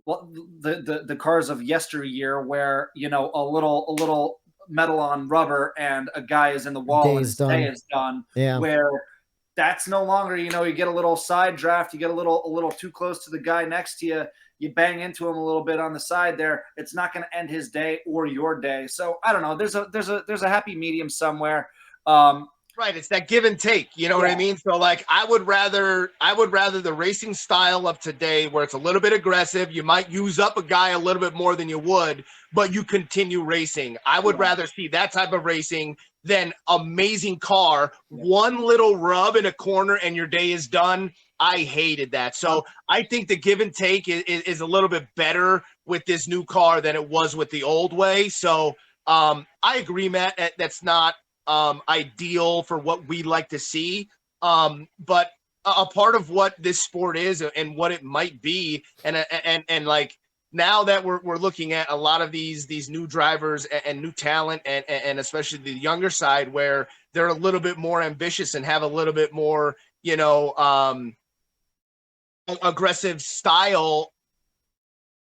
S7: the cars of yesteryear where, you know, a little metal on rubber and a guy is in the wall and his day is done.
S6: Yeah.
S7: Where that's no longer, you get a little side draft, you get a little too close to the guy next to you, you bang into him a little bit on the side there. It's not going to end his day or your day. So I don't know. There's a happy medium somewhere.
S8: Right, it's that give and take. You know what I mean? So like, I would rather the racing style of today, where it's a little bit aggressive. You might use up a guy a little bit more than you would, but you continue racing. I would rather see that type of racing than amazing car, one little rub in a corner and your day is done. I hated that. So I think the give and take is a little bit better with this new car than it was with the old way. So I agree, Matt. That's not ideal for what we like to see. But a part of what this sport is and what it might be, and like, now that we're looking at a lot of these new drivers and new talent, and especially the younger side, where they're a little bit more ambitious and have a little bit more, aggressive style,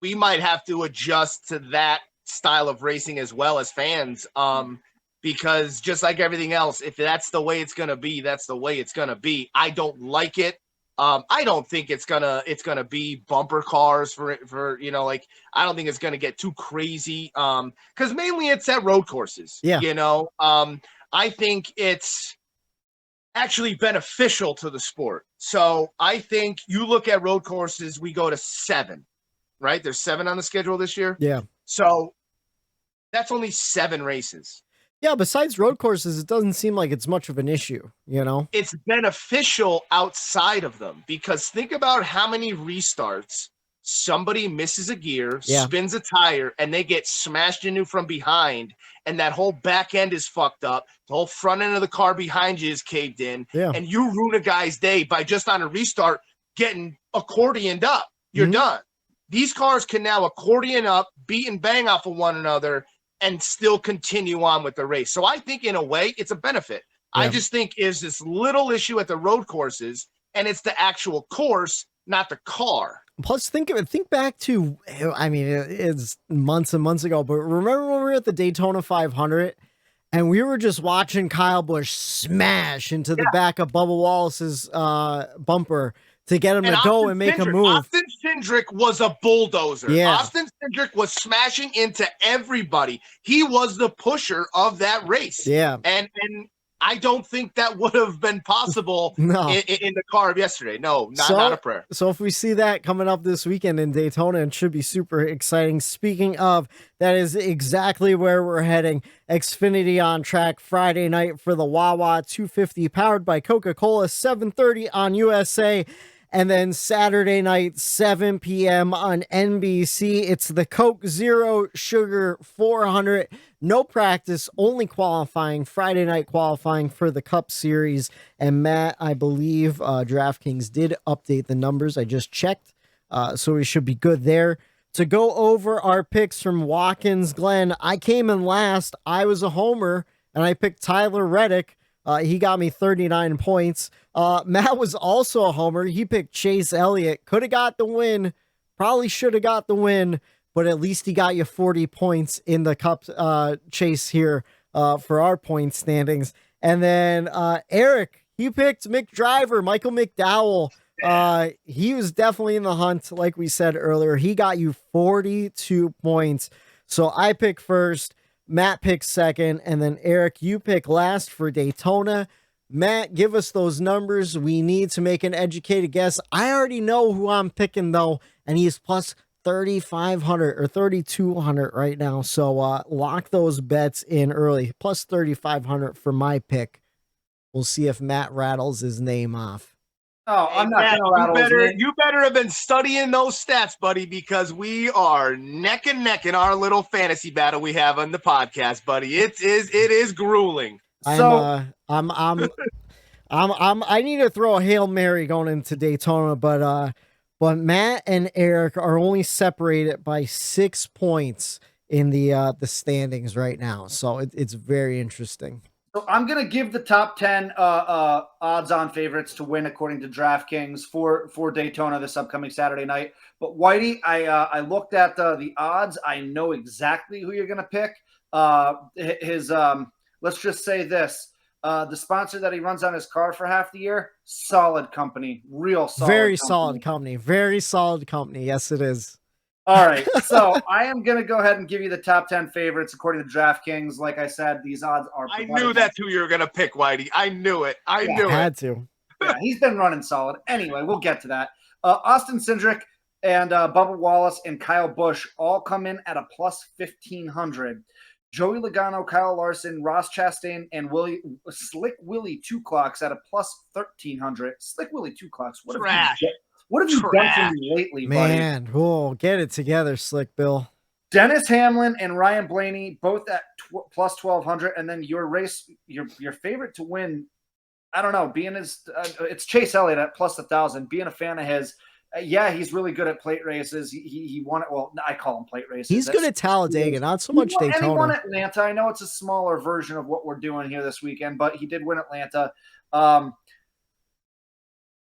S8: we might have to adjust to that style of racing as well as fans. Because just like everything else, if that's the way it's going to be, that's the way it's going to be. I don't like it. I don't think it's gonna be bumper cars for I don't think it's gonna get too crazy. Because mainly it's at road courses.
S6: Yeah.
S8: I think it's actually beneficial to the sport. So I think you look at road courses, we go to 7, right? There's 7 on the schedule this year.
S6: Yeah.
S8: So that's only 7 races.
S6: Yeah, besides road courses, it doesn't seem like it's much of an issue, It's
S8: beneficial outside of them, because think about how many restarts somebody misses a gear, spins a tire, and they get smashed into from behind, and that whole back end is fucked up. The whole front end of the car behind you is caved in, and you ruin a guy's day by just on a restart getting accordioned up. You're done. These cars can now accordion up, beat and bang off of one another, and still continue on with the race. So I think in a way it's a benefit. Yeah. I just think is this little issue at the road courses, and it's the actual course, not the car.
S6: Plus, think back to, it's months and months ago, but remember when we were at the Daytona 500 and we were just watching Kyle Busch smash into the back of Bubba Wallace's bumper to get him to go and make a move.
S8: Austin Cindric was a bulldozer.
S6: Yeah.
S8: Austin Cindric was smashing into everybody. He was the pusher of that race.
S6: Yeah.
S8: And I don't think that would have been possible in the car of yesterday. No, not a prayer.
S6: So if we see that coming up this weekend in Daytona, it should be super exciting. Speaking of, that is exactly where we're heading. Xfinity on track Friday night for the Wawa 250 powered by Coca Cola, 7:30 on USA. And then Saturday night, 7 p.m. on NBC, it's the Coke Zero Sugar 400. No practice, only qualifying. Friday night qualifying for the Cup Series. And Matt, I believe DraftKings did update the numbers. I just checked, so we should be good there. To go over our picks from Watkins, Glen, I came in last. I was a homer, and I picked Tyler Reddick. He got me 39 points. Matt was also a homer. He picked Chase Elliott. Could have got the win. Probably should have got the win, but at least he got you 40 points in the Cup chase here for our point standings. And then Eric, he picked Michael McDowell. He was definitely in the hunt, like we said earlier. He got you 42 points. So I picked first. Matt picks second, and then Eric, you pick last for Daytona. Matt, give us those numbers. We need to make an educated guess. I already know who I'm picking, though, and he's plus 3,500 or 3,200 right now. So lock those bets in early. Plus 3,500 for my pick. We'll see if Matt rattles his name off.
S7: Oh, I'm not going to rattle his name.
S8: You better have been studying those stats, buddy, because we are neck and neck in our little fantasy battle we have on the podcast, buddy. It is grueling.
S6: I need to throw a Hail Mary going into Daytona, but Matt and Eric are only separated by 6 points in the standings right now. So it's very interesting.
S7: So I'm going to give the top 10 odds-on favorites to win according to DraftKings for Daytona this upcoming Saturday night. But Whitey, I looked at the odds. I know exactly who you're going to pick. his let's just say this. The sponsor that he runs on his car for half the year, solid company, real solid.
S6: Very solid company. Very solid company. Yes, it is.
S7: All right, so I am going to go ahead and give you the top 10 favorites according to DraftKings. Like I said, these odds are.
S8: I knew that's who you were going to pick, Whitey. I knew it. I knew it.
S6: Had to.
S7: Yeah, he's been running solid. Anyway, we'll get to that. Austin Cindric and Bubba Wallace and Kyle Busch all come in at a plus 1,500. Joey Logano, Kyle Larson, Ross Chastain, and Slick Willie Two Clocks at a plus 1,300. Slick Willie Two Clocks. What have you done for me lately,
S6: man?
S7: Buddy?
S6: Oh, get it together, Slick Bill.
S7: Dennis Hamlin and Ryan Blaney both at plus 1,200, and then your favorite to win. I don't know. It's Chase Elliott at plus 1,000. Being a fan of his. Yeah, he's really good at plate races. He won it. Well, I call them plate races.
S6: He's good at Talladega, not so much Daytona.
S7: And he won Atlanta. I know it's a smaller version of what we're doing here this weekend, but he did win Atlanta. I'm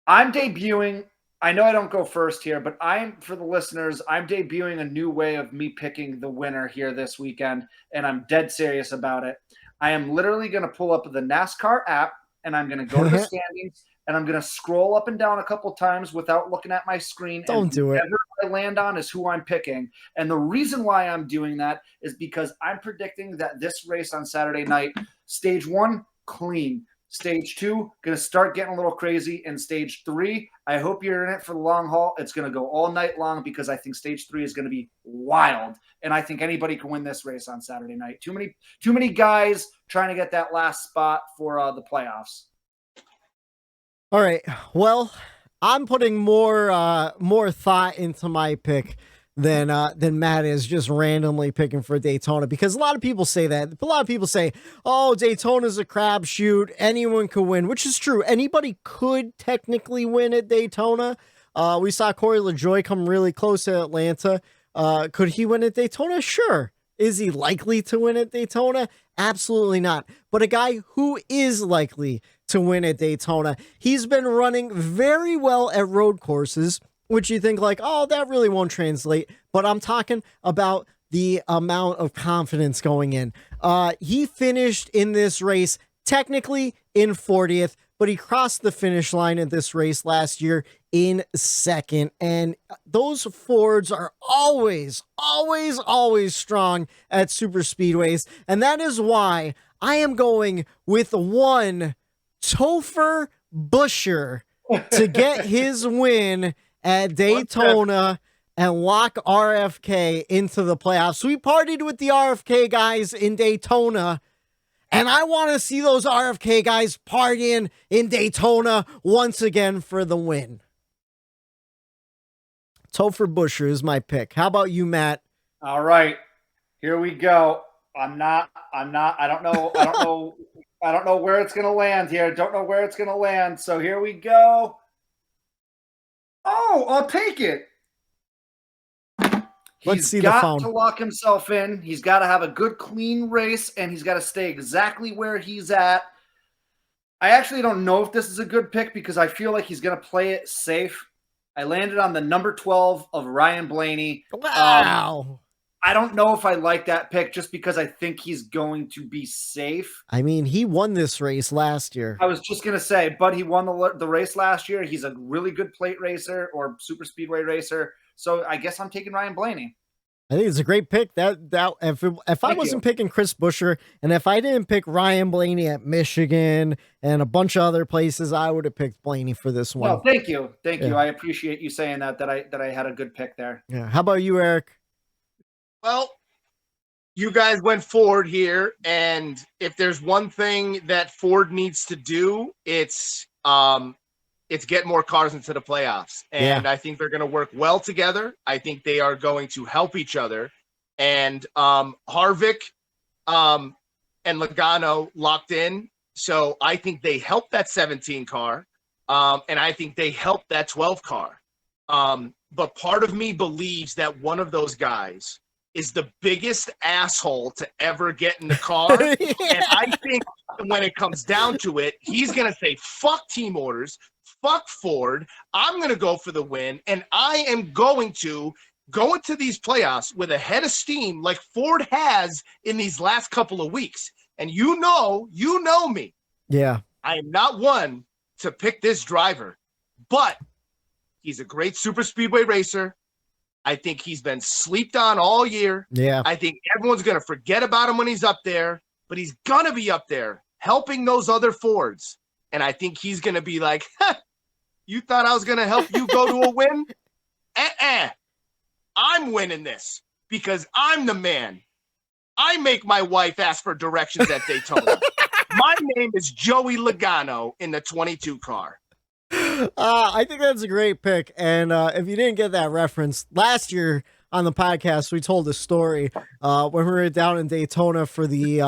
S7: debuting. I know I don't go first here, but for the listeners, I'm debuting a new way of me picking the winner here this weekend, and I'm dead serious about it. I am literally going to pull up the NASCAR app, and I'm going to go to the standings. And I'm going to scroll up and down a couple times without looking at my screen.
S6: Don't do it.
S7: Whoever I land on is who I'm picking. And the reason why I'm doing that is because I'm predicting that this race on Saturday night, stage 1, clean. Stage 2, going to start getting a little crazy. And stage 3, I hope you're in it for the long haul. It's going to go all night long because I think stage 3 is going to be wild. And I think anybody can win this race on Saturday night. Too many guys trying to get that last spot for the playoffs.
S6: All right. Well, I'm putting more thought into my pick than Matt is just randomly picking for Daytona, because a lot of people say that. A lot of people say, "Oh, Daytona's a crapshoot. Anyone could win," which is true. Anybody could technically win at Daytona. We saw Corey LaJoie come really close to Atlanta. Could he win at Daytona? Sure. Is he likely to win at Daytona? Absolutely not. But a guy who is likely to win at Daytona, he's been running very well at road courses, which you think like, oh, that really won't translate. But I'm talking about the amount of confidence going in. He finished in this race technically in 40th, but he crossed the finish line at this race last year in 2nd. And those Fords are always, always, always strong at super speedways. And that is why I am going with one Topher Buscher to get his win at Daytona and lock RFK into the playoffs. We partied with the RFK guys in Daytona, and I want to see those RFK guys partying in Daytona once again for the win. Topher Buscher is my pick. How about you, Matt?
S7: All right, here we go. I don't know where it's going to land here. Don't know where it's going to land. So here we go. Oh, I'll take it.
S6: Let's see
S7: He's
S6: the
S7: got
S6: phone.
S7: to lock himself in. He's got to have a good, clean race, and he's got to stay exactly where he's at. I actually don't know if this is a good pick because I feel like he's going to play it safe. I landed on the number 12 of Ryan Blaney.
S6: Wow.
S7: I don't know if I like that pick just because I think he's going to be safe.
S6: I mean, he won this race last year.
S7: I was just going to say, but he won the race last year. He's a really good plate racer or super speedway racer. So I guess I'm taking Ryan Blaney.
S6: I think it's a great pick. If I wasn't picking Chris Buescher, and if I didn't pick Ryan Blaney at Michigan and a bunch of other places, I would have picked Blaney for this one.
S7: Well, thank you. I appreciate you saying that I had a good pick there.
S6: Yeah. How about you, Eric?
S8: Well, you guys went Ford here, and if there's one thing that Ford needs to do, it's get more cars into the playoffs. And I think they're going to work well together. I think they are going to help each other. And Harvick and Logano locked in. So I think they help that 17 car. And I think they help that 12 car. But part of me believes that one of those guys is the biggest asshole to ever get in the car. And I think when it comes down to it, he's going to say, fuck team orders, fuck Ford. I'm going to go for the win, and I am going to go into these playoffs with a head of steam like Ford has in these last couple of weeks. And you know me.
S6: Yeah.
S8: I am not one to pick this driver, but he's a great super speedway racer. I think he's been slept on all year.
S6: Yeah.
S8: I think everyone's going to forget about him when he's up there, but he's going to be up there helping those other Fords. And I think he's going to be like, you thought I was going to help you go to a win? I'm winning this because I'm the man. I make my wife ask for directions at Daytona. My name is Joey Logano in the 22 car.
S6: I think that's a great pick. And if you didn't get that reference, last year on the podcast, we told a story when we were down in Daytona for the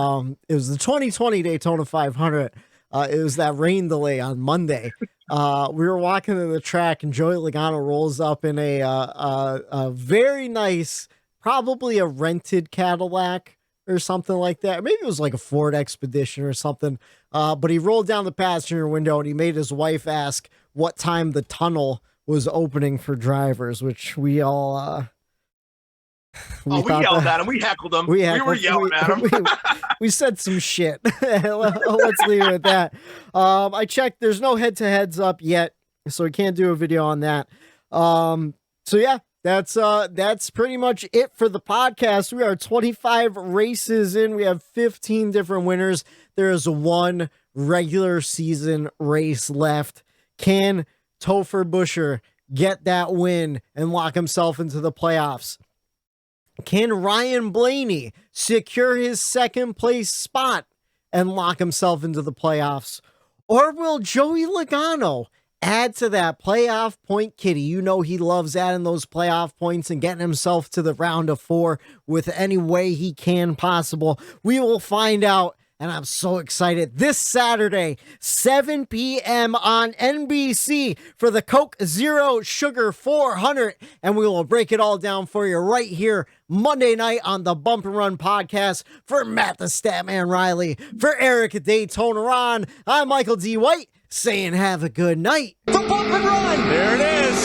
S6: it was the 2020 Daytona 500. It was that rain delay on Monday. We were walking to the track, and Joey Logano rolls up in a very nice, probably a rented Cadillac or something like that. Maybe it was like a Ford Expedition or something. But he rolled down the passenger window and he made his wife ask what time the tunnel was opening for drivers, which we all
S8: we yelled at him. We heckled him. We were yelling at him.
S6: We said some shit. Let's leave it at that. I checked. There's no head-to-heads up yet, so we can't do a video on that. So yeah, that's pretty much it for the podcast. We are 25 races in. We have 15 different winners. There is one regular season race left. Can Topher Buscher get that win and lock himself into the playoffs? Can Ryan Blaney secure his second place spot and lock himself into the playoffs? Or will Joey Logano add to that playoff point kitty? You know he loves adding those playoff points and getting himself to the round of 4 with any way he can possible. We will find out, and I'm so excited. This Saturday, 7 p.m. on NBC for the Coke Zero Sugar 400, and we will break it all down for you right here Monday night on the Bump and Run podcast. For Matt the Statman Reilly, for Eric at Daytona Ron, I'm Michael D. White saying have a good night.
S4: The Bump and Run.
S3: There it is.